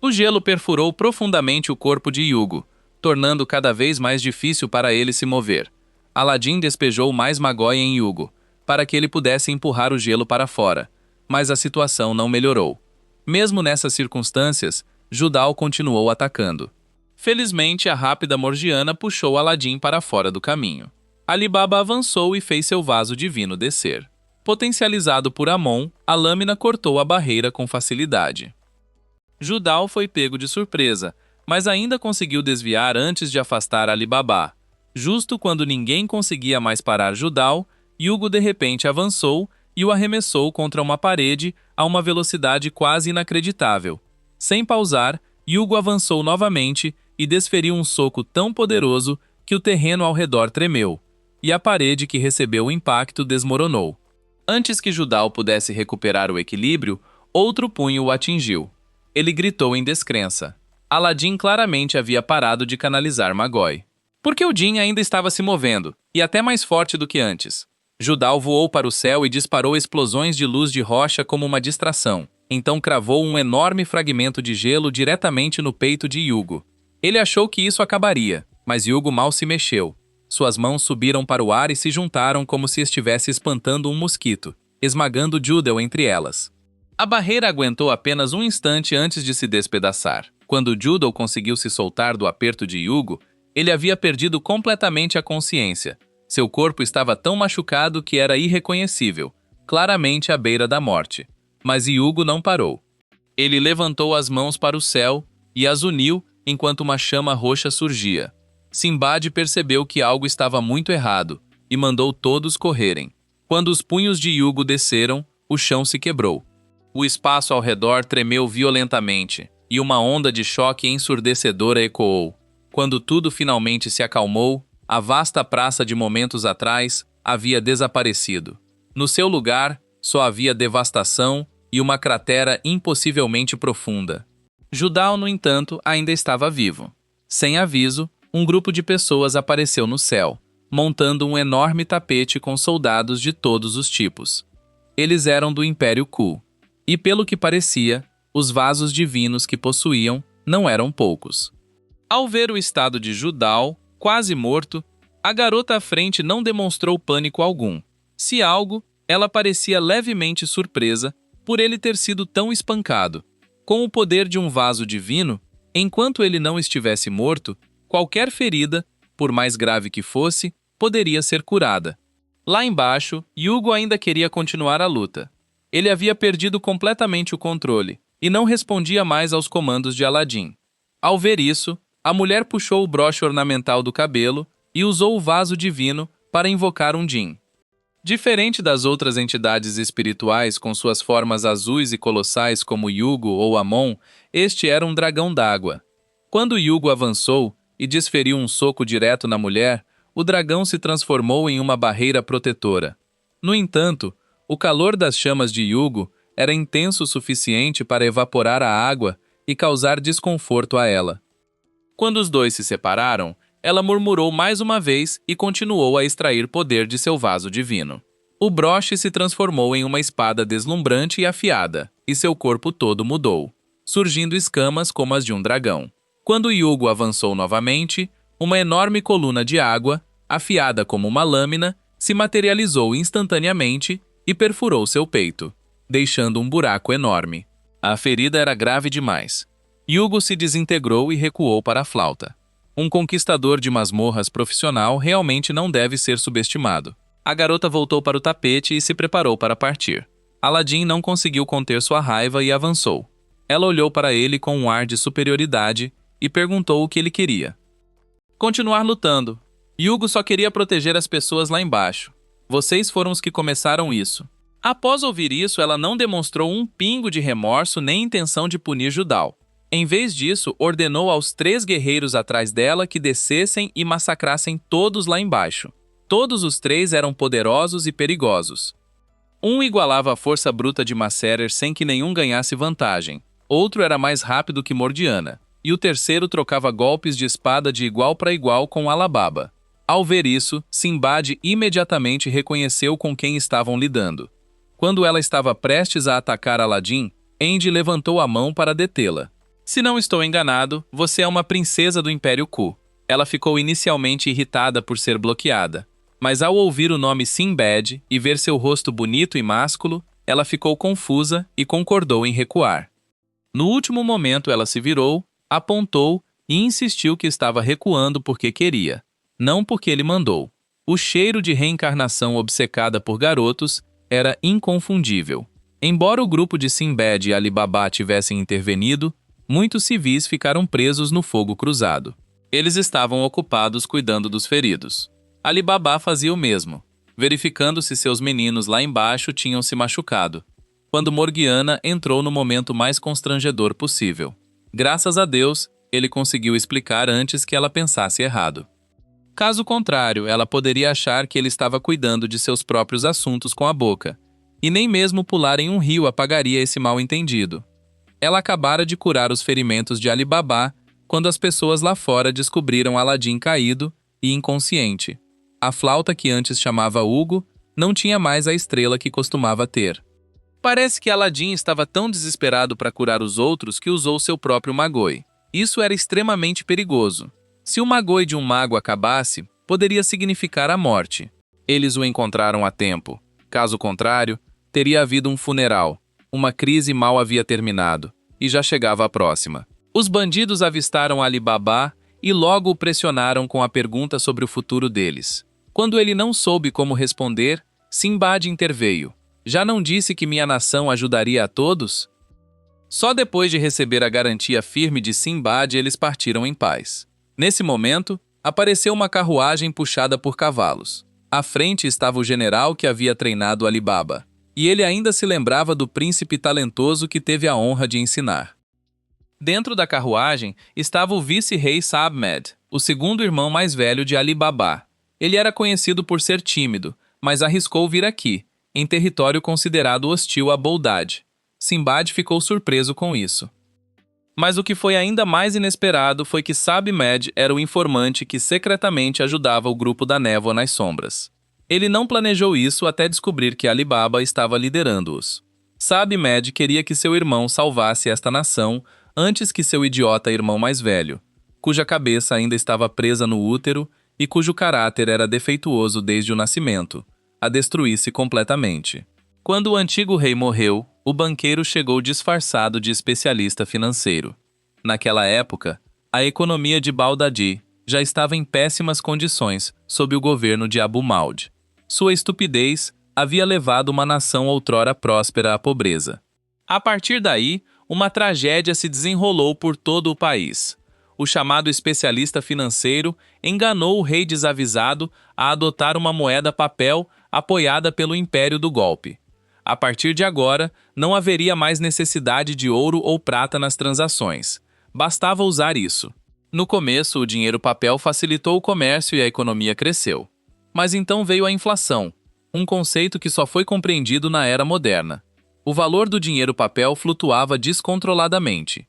O gelo perfurou profundamente o corpo de Hugo, tornando cada vez mais difícil para ele se mover. Aladim despejou mais Magoi em Hugo, para que ele pudesse empurrar o gelo para fora, mas a situação não melhorou. Mesmo nessas circunstâncias, Judal continuou atacando. Felizmente, a rápida Morgiana puxou Aladim para fora do caminho. Ali Baba avançou e fez seu vaso divino descer. Potencializado por Amon, a lâmina cortou a barreira com facilidade. Judal foi pego de surpresa, mas ainda conseguiu desviar antes de afastar Ali Baba. Justo quando ninguém conseguia mais parar Judal, Hugo de repente avançou e o arremessou contra uma parede a uma velocidade quase inacreditável. Sem pausar, Hugo avançou novamente e desferiu um soco tão poderoso que o terreno ao redor tremeu, e a parede que recebeu o impacto desmoronou. Antes que Judal pudesse recuperar o equilíbrio, outro punho o atingiu. Ele gritou em descrença. Aladim claramente havia parado de canalizar Magoi. Porque o Jin ainda estava se movendo, e até mais forte do que antes. Judal voou para o céu e disparou explosões de luz de rocha como uma distração. Então cravou um enorme fragmento de gelo diretamente no peito de Hugo. Ele achou que isso acabaria, mas Hugo mal se mexeu. Suas mãos subiram para o ar e se juntaram como se estivesse espantando um mosquito, esmagando Judel entre elas. A barreira aguentou apenas um instante antes de se despedaçar. Quando Judel conseguiu se soltar do aperto de Hugo, ele havia perdido completamente a consciência. Seu corpo estava tão machucado que era irreconhecível, claramente à beira da morte. Mas Hugo não parou. Ele levantou as mãos para o céu e as uniu enquanto uma chama roxa surgia. Sinbad percebeu que algo estava muito errado e mandou todos correrem. Quando os punhos de Hugo desceram, o chão se quebrou. O espaço ao redor tremeu violentamente e uma onda de choque ensurdecedora ecoou. Quando tudo finalmente se acalmou, a vasta praça de momentos atrás havia desaparecido. No seu lugar, só havia devastação e uma cratera impossivelmente profunda. Judal, no entanto, ainda estava vivo. Sem aviso, um grupo de pessoas apareceu no céu, montando um enorme tapete com soldados de todos os tipos. Eles eram do Império Ku. E pelo que parecia, os vasos divinos que possuíam não eram poucos. Ao ver o estado de Judal, quase morto, a garota à frente não demonstrou pânico algum. Se algo, ela parecia levemente surpresa por ele ter sido tão espancado. Com o poder de um vaso divino, enquanto ele não estivesse morto, qualquer ferida, por mais grave que fosse, poderia ser curada. Lá embaixo, Yugo ainda queria continuar a luta. Ele havia perdido completamente o controle e não respondia mais aos comandos de Aladdin. Ao ver isso, a mulher puxou o broche ornamental do cabelo e usou o vaso divino para invocar um Jin. Diferente das outras entidades espirituais com suas formas azuis e colossais como Yugo ou Amon, este era um dragão d'água. Quando Yugo avançou e desferiu um soco direto na mulher, o dragão se transformou em uma barreira protetora. No entanto, o calor das chamas de Yugo era intenso o suficiente para evaporar a água e causar desconforto a ela. Quando os dois se separaram, ela murmurou mais uma vez e continuou a extrair poder de seu vaso divino. O broche se transformou em uma espada deslumbrante e afiada, e seu corpo todo mudou, surgindo escamas como as de um dragão. Quando Yugo avançou novamente, uma enorme coluna de água, afiada como uma lâmina, se materializou instantaneamente e perfurou seu peito, deixando um buraco enorme. A ferida era grave demais. Yugo se desintegrou e recuou para a flauta. Um conquistador de masmorras profissional realmente não deve ser subestimado. A garota voltou para o tapete e se preparou para partir. Aladdin não conseguiu conter sua raiva e avançou. Ela olhou para ele com um ar de superioridade e perguntou o que ele queria. Continuar lutando. Yugo só queria proteger as pessoas lá embaixo. Vocês foram os que começaram isso. Após ouvir isso, ela não demonstrou um pingo de remorso nem intenção de punir Judal. Em vez disso, ordenou aos 3 guerreiros atrás dela que descessem e massacrassem todos lá embaixo. Todos os 3 eram poderosos e perigosos. Um igualava a força bruta de Macerer sem que nenhum ganhasse vantagem. Outro era mais rápido que Morgiana. E o terceiro trocava golpes de espada de igual para igual com Alibaba. Ao ver isso, Sinbad imediatamente reconheceu com quem estavam lidando. Quando ela estava prestes a atacar Aladdin, Andy levantou a mão para detê-la. Se não estou enganado, você é uma princesa do Império Ku. Ela ficou inicialmente irritada por ser bloqueada, mas ao ouvir o nome Sinbad e ver seu rosto bonito e másculo, ela ficou confusa e concordou em recuar. No último momento ela se virou, apontou e insistiu que estava recuando porque queria, não porque ele mandou. O cheiro de reencarnação obcecada por garotos era inconfundível. Embora o grupo de Sinbad e Alibaba tivessem intervenido, muitos civis ficaram presos no fogo cruzado. Eles estavam ocupados cuidando dos feridos. Alibaba fazia o mesmo, verificando se seus meninos lá embaixo tinham se machucado, quando Morgiana entrou no momento mais constrangedor possível. Graças a Deus, ele conseguiu explicar antes que ela pensasse errado. Caso contrário, ela poderia achar que ele estava cuidando de seus próprios assuntos com a boca, e nem mesmo pular em um rio apagaria esse mal-entendido. Ela acabara de curar os ferimentos de Alibaba quando as pessoas lá fora descobriram Aladdin caído e inconsciente. A flauta que antes chamava Hugo não tinha mais a estrela que costumava ter. Parece que Aladdin estava tão desesperado para curar os outros que usou seu próprio Magoi. Isso era extremamente perigoso. Se o Magoi de um mago acabasse, poderia significar a morte. Eles o encontraram a tempo. Caso contrário, teria havido um funeral. Uma crise mal havia terminado, e já chegava a próxima. Os bandidos avistaram Alibaba e logo o pressionaram com a pergunta sobre o futuro deles. Quando ele não soube como responder, Sinbad interveio. Já não disse que minha nação ajudaria a todos? Só depois de receber a garantia firme de Sinbad eles partiram em paz. Nesse momento, apareceu uma carruagem puxada por cavalos. À frente estava o general que havia treinado Alibaba. E ele ainda se lembrava do príncipe talentoso que teve a honra de ensinar. Dentro da carruagem estava o vice-rei Sabmed, o segundo irmão mais velho de Alibaba. Ele era conhecido por ser tímido, mas arriscou vir aqui, em território considerado hostil a Boldad. Sinbad ficou surpreso com isso. Mas o que foi ainda mais inesperado foi que Sabmed era o informante que secretamente ajudava o grupo da névoa nas sombras. Ele não planejou isso até descobrir que Ali Baba estava liderando-os. Saad queria que seu irmão salvasse esta nação antes que seu idiota irmão mais velho, cuja cabeça ainda estava presa no útero e cujo caráter era defeituoso desde o nascimento, a destruísse completamente. Quando o antigo rei morreu, o banqueiro chegou disfarçado de especialista financeiro. Naquela época, a economia de Bagdad já estava em péssimas condições sob o governo de Abu Mahd. Sua estupidez havia levado uma nação outrora próspera à pobreza. A partir daí, uma tragédia se desenrolou por todo o país. O chamado especialista financeiro enganou o rei desavisado a adotar uma moeda papel apoiada pelo império do golpe. A partir de agora, não haveria mais necessidade de ouro ou prata nas transações. Bastava usar isso. No começo, o dinheiro papel facilitou o comércio e a economia cresceu. Mas então veio a inflação, um conceito que só foi compreendido na era moderna. O valor do dinheiro papel flutuava descontroladamente.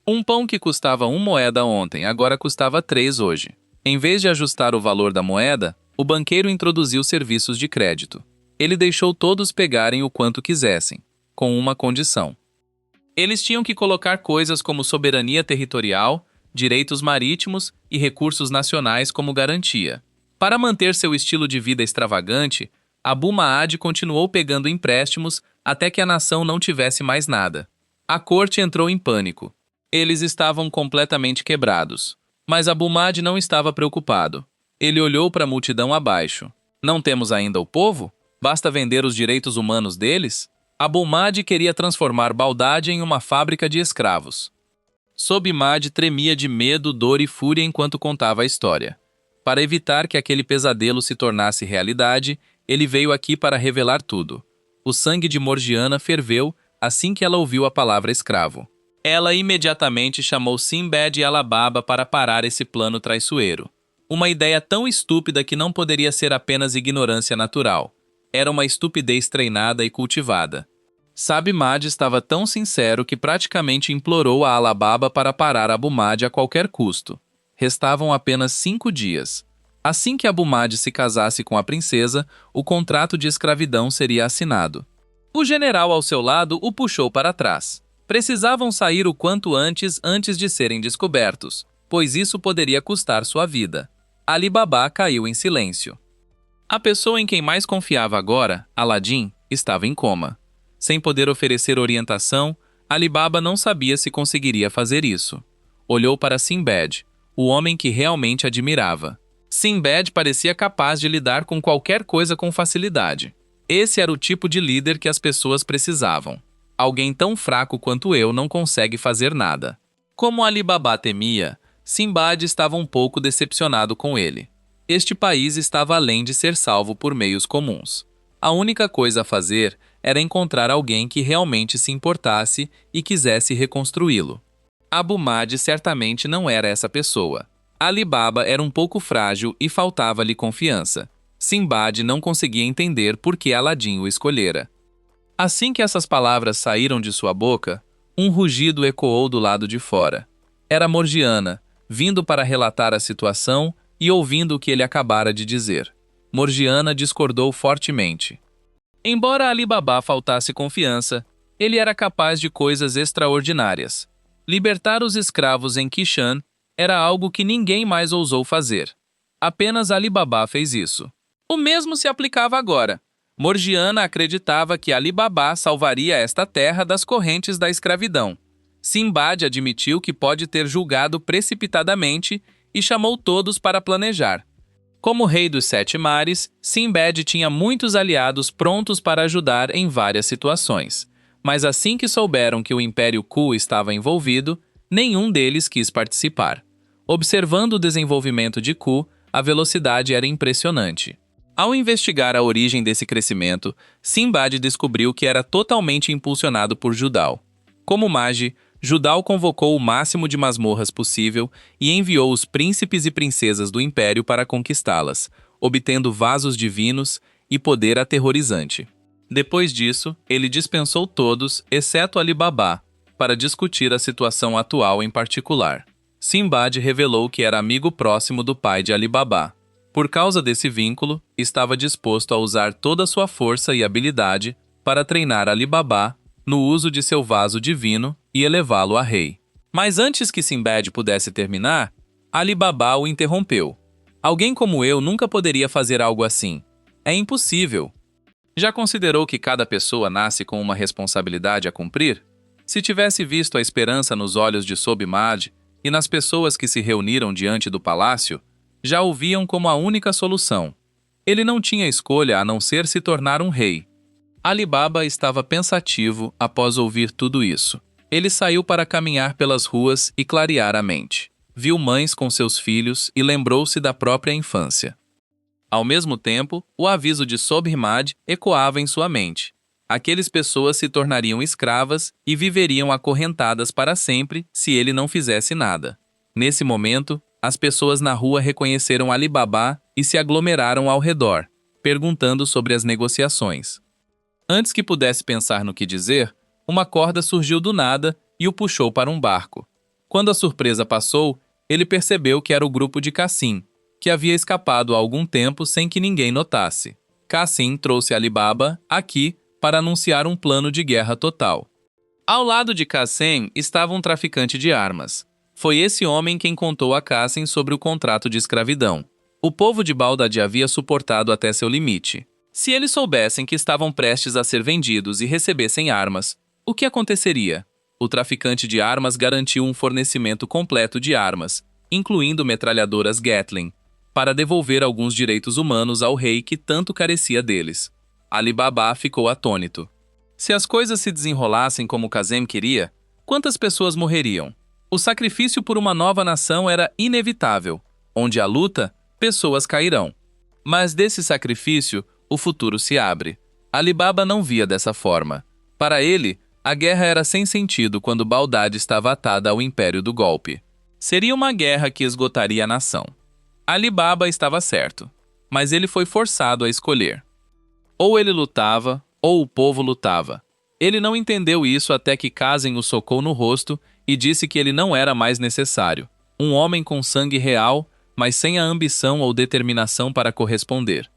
Um pão que custava 1 moeda ontem agora custava 3 hoje. Em vez de ajustar o valor da moeda, o banqueiro introduziu serviços de crédito. Ele deixou todos pegarem o quanto quisessem, com uma condição. Eles tinham que colocar coisas como soberania territorial, direitos marítimos e recursos nacionais como garantia. Para manter seu estilo de vida extravagante, Abu Mahd continuou pegando empréstimos até que a nação não tivesse mais nada. A corte entrou em pânico. Eles estavam completamente quebrados. Mas Abu Mahd não estava preocupado. Ele olhou para a multidão abaixo. Não temos ainda o povo? Basta vender os direitos humanos deles? Abu Mahd queria transformar Bagdad em uma fábrica de escravos. Sob Mahd tremia de medo, dor e fúria enquanto contava a história. Para evitar que aquele pesadelo se tornasse realidade, ele veio aqui para revelar tudo. O sangue de Morgiana ferveu assim que ela ouviu a palavra escravo. Ela imediatamente chamou Sinbad e Alibaba para parar esse plano traiçoeiro. Uma ideia tão estúpida que não poderia ser apenas ignorância natural. Era uma estupidez treinada e cultivada. Mahd estava tão sincero que praticamente implorou a Alibaba para parar Abu Mahd a qualquer custo. Restavam apenas 5 dias. Assim que Abu Mahd se casasse com a princesa, o contrato de escravidão seria assinado. O general ao seu lado o puxou para trás. Precisavam sair o quanto antes de serem descobertos, pois isso poderia custar sua vida. Alibaba caiu em silêncio. A pessoa em quem mais confiava agora, Aladim, estava em coma. Sem poder oferecer orientação, Alibaba não sabia se conseguiria fazer isso. Olhou para Sinbad, o homem que realmente admirava. Sinbad parecia capaz de lidar com qualquer coisa com facilidade. Esse era o tipo de líder que as pessoas precisavam. Alguém tão fraco quanto eu não consegue fazer nada. Como Alibaba temia, Sinbad estava um pouco decepcionado com ele. Este país estava além de ser salvo por meios comuns. A única coisa a fazer era encontrar alguém que realmente se importasse e quisesse reconstruí-lo. Abu Mahd certamente não era essa pessoa. Alibaba era um pouco frágil e faltava-lhe confiança. Sinbad não conseguia entender por que Aladim o escolhera. Assim que essas palavras saíram de sua boca, um rugido ecoou do lado de fora. Era Morgiana, vindo para relatar a situação e ouvindo o que ele acabara de dizer. Morgiana discordou fortemente. Embora Alibaba faltasse confiança, ele era capaz de coisas extraordinárias. Libertar os escravos em Kishan era algo que ninguém mais ousou fazer. Apenas Alibaba fez isso. O mesmo se aplicava agora. Morgiana acreditava que Alibaba salvaria esta terra das correntes da escravidão. Sinbad admitiu que pode ter julgado precipitadamente e chamou todos para planejar. Como rei dos 7 mares, Sinbad tinha muitos aliados prontos para ajudar em várias situações. Mas assim que souberam que o Império Ku estava envolvido, nenhum deles quis participar. Observando o desenvolvimento de Ku, a velocidade era impressionante. Ao investigar a origem desse crescimento, Sinbad descobriu que era totalmente impulsionado por Judal. Como mage, Judal convocou o máximo de masmorras possível e enviou os príncipes e princesas do Império para conquistá-las, obtendo vasos divinos e poder aterrorizante. Depois disso, ele dispensou todos, exceto Alibaba, para discutir a situação atual em particular. Sinbad revelou que era amigo próximo do pai de Alibaba. Por causa desse vínculo, estava disposto a usar toda a sua força e habilidade para treinar Ali Baba no uso de seu vaso divino e elevá-lo a rei. Mas antes que Sinbad pudesse terminar, Ali Baba o interrompeu. Alguém como eu nunca poderia fazer algo assim. É impossível. Já considerou que cada pessoa nasce com uma responsabilidade a cumprir? Se tivesse visto a esperança nos olhos de Sobimad e nas pessoas que se reuniram diante do palácio, já o viam como a única solução. Ele não tinha escolha a não ser se tornar um rei. Ali Baba estava pensativo após ouvir tudo isso. Ele saiu para caminhar pelas ruas e clarear a mente. Viu mães com seus filhos e lembrou-se da própria infância. Ao mesmo tempo, o aviso de Sobhimad ecoava em sua mente. Aquelas pessoas se tornariam escravas e viveriam acorrentadas para sempre se ele não fizesse nada. Nesse momento, as pessoas na rua reconheceram Ali Baba e se aglomeraram ao redor, perguntando sobre as negociações. Antes que pudesse pensar no que dizer, uma corda surgiu do nada e o puxou para um barco. Quando a surpresa passou, ele percebeu que era o grupo de Cassim, que havia escapado há algum tempo sem que ninguém notasse. Cassim trouxe Ali Baba aqui para anunciar um plano de guerra total. Ao lado de Cassim estava um traficante de armas. Foi esse homem quem contou a Cassim sobre o contrato de escravidão. O povo de Baldad havia suportado até seu limite. Se eles soubessem que estavam prestes a ser vendidos e recebessem armas, o que aconteceria? O traficante de armas garantiu um fornecimento completo de armas, incluindo metralhadoras Gatling, para devolver alguns direitos humanos ao rei que tanto carecia deles. Ali Baba ficou atônito. Se as coisas se desenrolassem como Kazem queria, quantas pessoas morreriam? O sacrifício por uma nova nação era inevitável. Onde há luta, pessoas cairão. Mas desse sacrifício, o futuro se abre. Ali Baba não via dessa forma. Para ele, a guerra era sem sentido quando Baldad estava atada ao império do golpe. Seria uma guerra que esgotaria a nação. Ali Baba estava certo, mas ele foi forçado a escolher. Ou ele lutava, ou o povo lutava. Ele não entendeu isso até que Kazem o socou no rosto e disse que ele não era mais necessário. Um homem com sangue real, mas sem a ambição ou determinação para corresponder.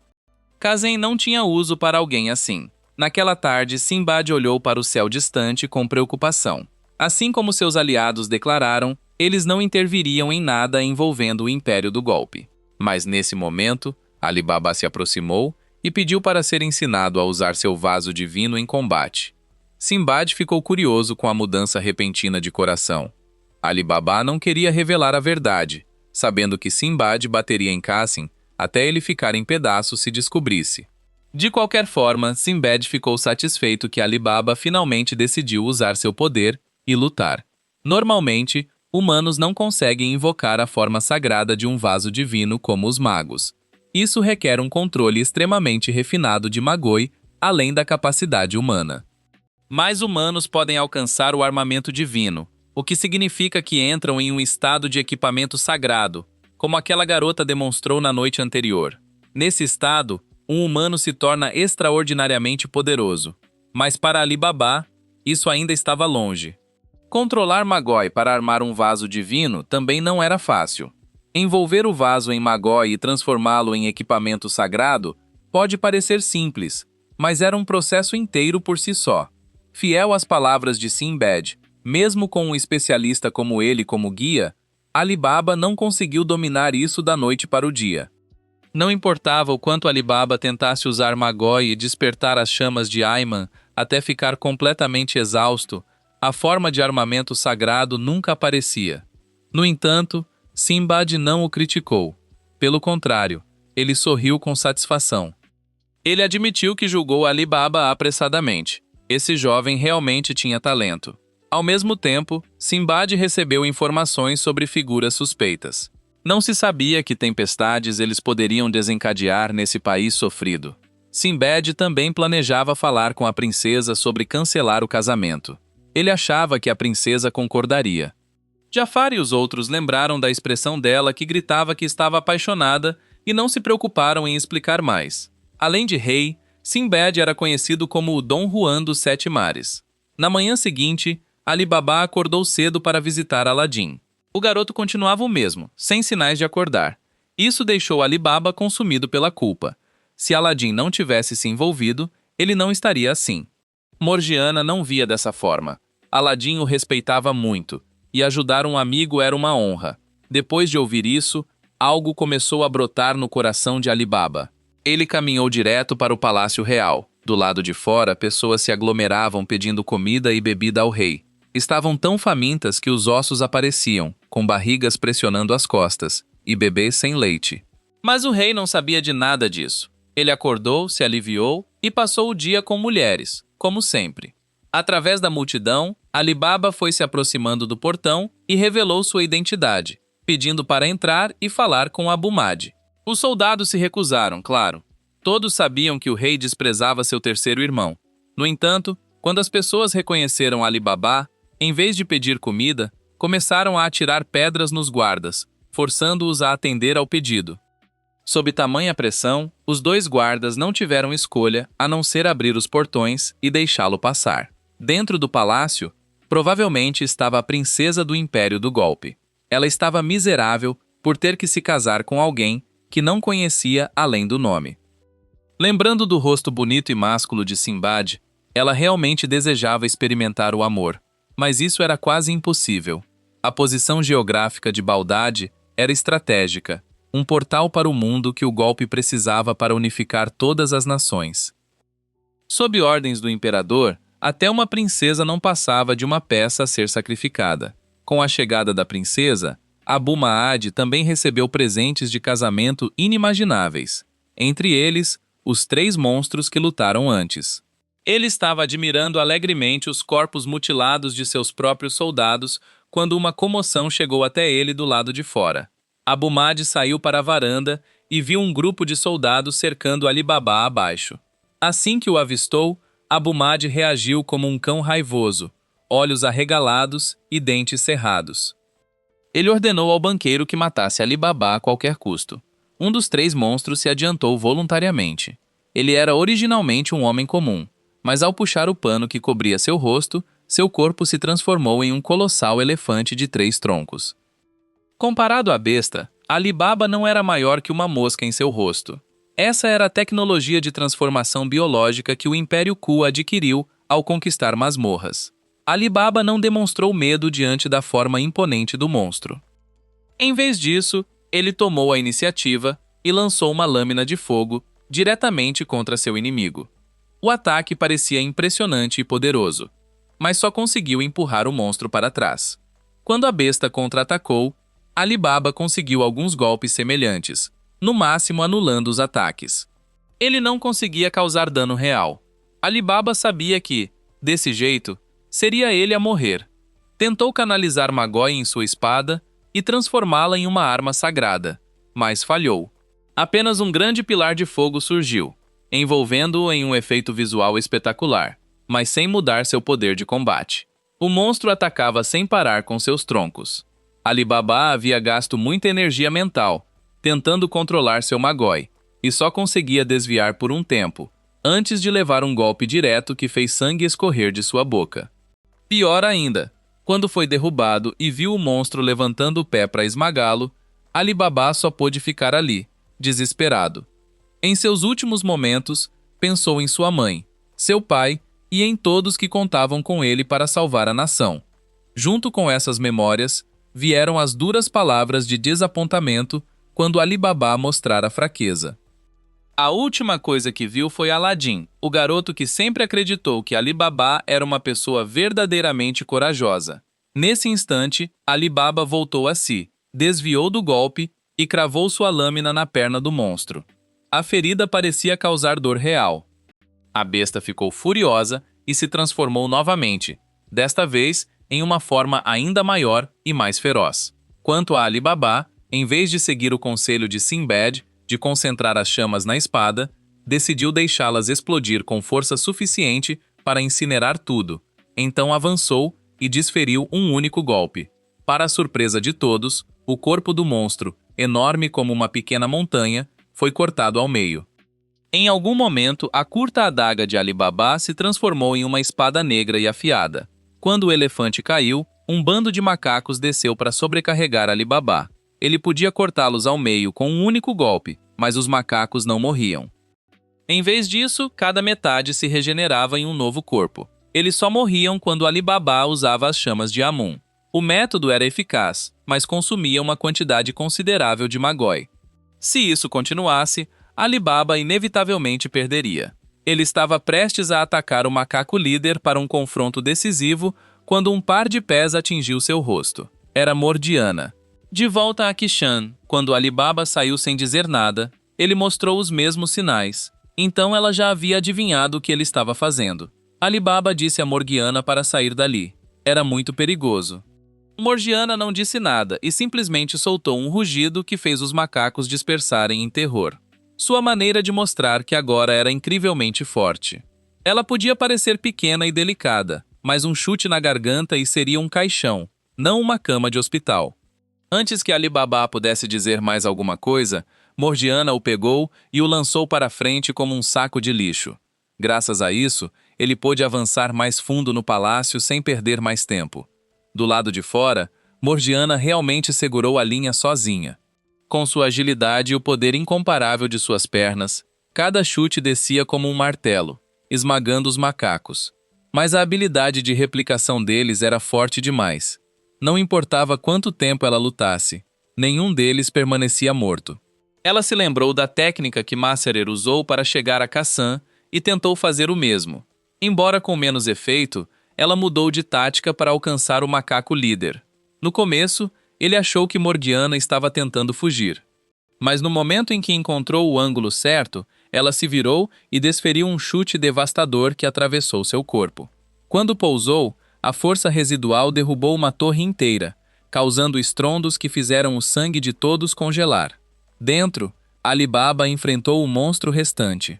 Kazem não tinha uso para alguém assim. Naquela tarde, Sinbad olhou para o céu distante com preocupação. Assim como seus aliados declararam, eles não interviriam em nada envolvendo o império do golpe. Mas nesse momento, Ali Baba se aproximou e pediu para ser ensinado a usar seu vaso divino em combate. Sinbad ficou curioso com a mudança repentina de coração. Ali Baba não queria revelar a verdade, sabendo que Sinbad bateria em Cassim até ele ficar em pedaços se descobrisse. De qualquer forma, Sinbad ficou satisfeito que Ali Baba finalmente decidiu usar seu poder e lutar. Normalmente, humanos não conseguem invocar a forma sagrada de um vaso divino como os magos. Isso requer um controle extremamente refinado de Magoi, além da capacidade humana. Mas humanos podem alcançar o armamento divino, o que significa que entram em um estado de equipamento sagrado, como aquela garota demonstrou na noite anterior. Nesse estado, um humano se torna extraordinariamente poderoso. Mas para Ali Baba, isso ainda estava longe. Controlar Magoi para armar um vaso divino também não era fácil. Envolver o vaso em Magoi e transformá-lo em equipamento sagrado pode parecer simples, mas era um processo inteiro por si só. Fiel às palavras de Sinbad, mesmo com um especialista como ele como guia, Ali Baba não conseguiu dominar isso da noite para o dia. Não importava o quanto Ali Baba tentasse usar Magoi e despertar as chamas de Ayman até ficar completamente exausto, a forma de armamento sagrado nunca aparecia. No entanto, Sinbad não o criticou. Pelo contrário, ele sorriu com satisfação. Ele admitiu que julgou Ali Baba apressadamente. Esse jovem realmente tinha talento. Ao mesmo tempo, Sinbad recebeu informações sobre figuras suspeitas. Não se sabia que tempestades eles poderiam desencadear nesse país sofrido. Sinbad também planejava falar com a princesa sobre cancelar o casamento. Ele achava que a princesa concordaria. Jafar e os outros lembraram da expressão dela que gritava que estava apaixonada e não se preocuparam em explicar mais. Além de rei, Sinbad era conhecido como o Dom Juan dos Sete Mares. Na manhã seguinte, Ali Baba acordou cedo para visitar Aladim. O garoto continuava o mesmo, sem sinais de acordar. Isso deixou Ali Baba consumido pela culpa. Se Aladim não tivesse se envolvido, ele não estaria assim. Morgiana não via dessa forma. Aladim o respeitava muito, e ajudar um amigo era uma honra. Depois de ouvir isso, algo começou a brotar no coração de Ali Baba. Ele caminhou direto para o Palácio Real. Do lado de fora, pessoas se aglomeravam pedindo comida e bebida ao rei. Estavam tão famintas que os ossos apareciam, com barrigas pressionando as costas, e bebês sem leite. Mas o rei não sabia de nada disso. Ele acordou, se aliviou e passou o dia com mulheres, como sempre. Através da multidão, Ali Baba foi se aproximando do portão e revelou sua identidade, pedindo para entrar e falar com Abu Madi. Os soldados se recusaram, claro. Todos sabiam que o rei desprezava seu terceiro irmão. No entanto, quando as pessoas reconheceram Ali Baba, em vez de pedir comida, começaram a atirar pedras nos guardas, forçando-os a atender ao pedido. Sob tamanha pressão, os dois guardas não tiveram escolha a não ser abrir os portões e deixá-lo passar. Dentro do palácio, provavelmente estava a princesa do Império do Golpe. Ela estava miserável por ter que se casar com alguém que não conhecia além do nome. Lembrando do rosto bonito e másculo de Sinbad, ela realmente desejava experimentar o amor, mas isso era quase impossível. A posição geográfica de Bagdade era estratégica, um portal para o mundo que o golpe precisava para unificar todas as nações. Sob ordens do imperador, até uma princesa não passava de uma peça a ser sacrificada. Com a chegada da princesa, Abu Maad também recebeu presentes de casamento inimagináveis, entre eles, os 3 monstros que lutaram antes. Ele estava admirando alegremente os corpos mutilados de seus próprios soldados quando uma comoção chegou até ele do lado de fora. Abu Madi saiu para a varanda e viu um grupo de soldados cercando Ali Baba abaixo. Assim que o avistou, Abu Madi reagiu como um cão raivoso, olhos arregalados e dentes cerrados. Ele ordenou ao banqueiro que matasse Ali Baba a qualquer custo. Um dos 3 monstros se adiantou voluntariamente. Ele era originalmente um homem comum, mas ao puxar o pano que cobria seu rosto, seu corpo se transformou em um colossal elefante de 3 troncos. Comparado à besta, Ali Baba não era maior que uma mosca em seu rosto. Essa era a tecnologia de transformação biológica que o Império Ku adquiriu ao conquistar masmorras. Ali Baba não demonstrou medo diante da forma imponente do monstro. Em vez disso, ele tomou a iniciativa e lançou uma lâmina de fogo diretamente contra seu inimigo. O ataque parecia impressionante e poderoso, mas só conseguiu empurrar o monstro para trás. Quando a besta contra-atacou, Ali Baba conseguiu alguns golpes semelhantes, no máximo anulando os ataques. Ele não conseguia causar dano real. Ali Baba sabia que, desse jeito, seria ele a morrer. Tentou canalizar Magoi em sua espada e transformá-la em uma arma sagrada, mas falhou. Apenas um grande pilar de fogo surgiu, envolvendo-o em um efeito visual espetacular, mas sem mudar seu poder de combate. O monstro atacava sem parar com seus troncos. Ali Baba havia gasto muita energia mental, tentando controlar seu Magoi, e só conseguia desviar por um tempo, antes de levar um golpe direto que fez sangue escorrer de sua boca. Pior ainda, quando foi derrubado e viu o monstro levantando o pé para esmagá-lo, Ali Baba só pôde ficar ali, desesperado. Em seus últimos momentos, pensou em sua mãe, seu pai e em todos que contavam com ele para salvar a nação. Junto com essas memórias, vieram as duras palavras de desapontamento quando Ali Baba mostrara fraqueza. A última coisa que viu foi Aladim, o garoto que sempre acreditou que Ali Baba era uma pessoa verdadeiramente corajosa. Nesse instante, Ali Baba voltou a si, desviou do golpe e cravou sua lâmina na perna do monstro. A ferida parecia causar dor real. A besta ficou furiosa e se transformou novamente, desta vez em uma forma ainda maior e mais feroz. Quanto a Ali Baba, em vez de seguir o conselho de Sinbad de concentrar as chamas na espada, decidiu deixá-las explodir com força suficiente para incinerar tudo. Então avançou e desferiu um único golpe. Para a surpresa de todos, o corpo do monstro, enorme como uma pequena montanha, foi cortado ao meio. Em algum momento, a curta adaga de Ali Baba se transformou em uma espada negra e afiada. Quando o elefante caiu, um bando de macacos desceu para sobrecarregar Ali Baba. Ele podia cortá-los ao meio com um único golpe, mas os macacos não morriam. Em vez disso, cada metade se regenerava em um novo corpo. Eles só morriam quando Ali Baba usava as chamas de Amun. O método era eficaz, mas consumia uma quantidade considerável de Magoi. Se isso continuasse, Ali Baba inevitavelmente perderia. Ele estava prestes a atacar o macaco líder para um confronto decisivo quando um par de pés atingiu seu rosto. Era Morgiana. De volta a Kishan, quando Ali Baba saiu sem dizer nada, ele mostrou os mesmos sinais. Então ela já havia adivinhado o que ele estava fazendo. Ali Baba disse a Morgiana para sair dali. Era muito perigoso. Morgiana não disse nada e simplesmente soltou um rugido que fez os macacos dispersarem em terror. Sua maneira de mostrar que agora era incrivelmente forte. Ela podia parecer pequena e delicada, mas um chute na garganta e seria um caixão, não uma cama de hospital. Antes que Ali Baba pudesse dizer mais alguma coisa, Morgiana o pegou e o lançou para frente como um saco de lixo. Graças a isso, ele pôde avançar mais fundo no palácio sem perder mais tempo. Do lado de fora, Morgiana realmente segurou a linha sozinha. Com sua agilidade e o poder incomparável de suas pernas, cada chute descia como um martelo, esmagando os macacos. Mas a habilidade de replicação deles era forte demais. Não importava quanto tempo ela lutasse, nenhum deles permanecia morto. Ela se lembrou da técnica que Masserer usou para chegar a Kassan e tentou fazer o mesmo. Embora com menos efeito, ela mudou de tática para alcançar o macaco líder. No começo, ele achou que Morgiana estava tentando fugir. Mas no momento em que encontrou o ângulo certo, ela se virou e desferiu um chute devastador que atravessou seu corpo. Quando pousou, a força residual derrubou uma torre inteira, causando estrondos que fizeram o sangue de todos congelar. Dentro, Ali Baba enfrentou o monstro restante.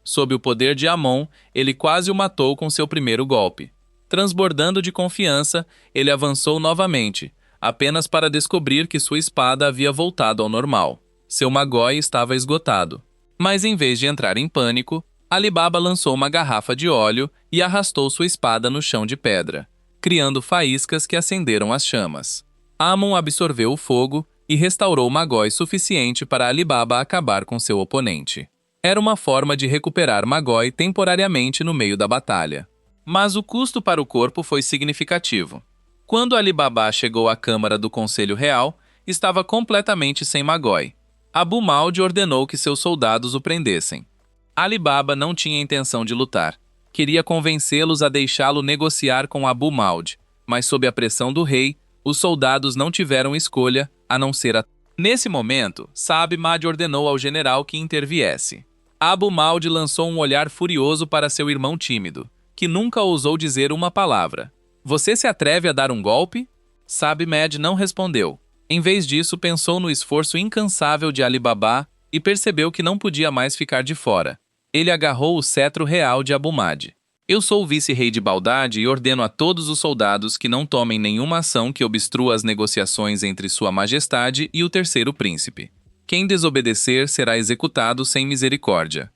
Sob o poder de Amon, ele quase o matou com seu primeiro golpe. Transbordando de confiança, ele avançou novamente, apenas para descobrir que sua espada havia voltado ao normal. Seu Magoi estava esgotado. Mas em vez de entrar em pânico, Ali Baba lançou uma garrafa de óleo e arrastou sua espada no chão de pedra, criando faíscas que acenderam as chamas. Amon absorveu o fogo e restaurou Magoi suficiente para Ali Baba acabar com seu oponente. Era uma forma de recuperar Magoi temporariamente no meio da batalha. Mas o custo para o corpo foi significativo. Quando Ali Baba chegou à Câmara do Conselho Real, estava completamente sem Magoi. Abu Maud ordenou que seus soldados o prendessem. Ali Baba não tinha intenção de lutar. Queria convencê-los a deixá-lo negociar com Abu Maud, mas sob a pressão do rei, os soldados não tiveram escolha a não ser a... Nesse momento, Saab Mad ordenou ao general que interviesse. Abu Maud lançou um olhar furioso para seu irmão tímido, que nunca ousou dizer uma palavra. Você se atreve a dar um golpe? Saab Mad não respondeu. Em vez disso, pensou no esforço incansável de Ali Baba e percebeu que não podia mais ficar de fora. Ele agarrou o cetro real de Abu Mad. Eu sou o vice-rei de Baldade e ordeno a todos os soldados que não tomem nenhuma ação que obstrua as negociações entre Sua Majestade e o terceiro príncipe. Quem desobedecer será executado sem misericórdia.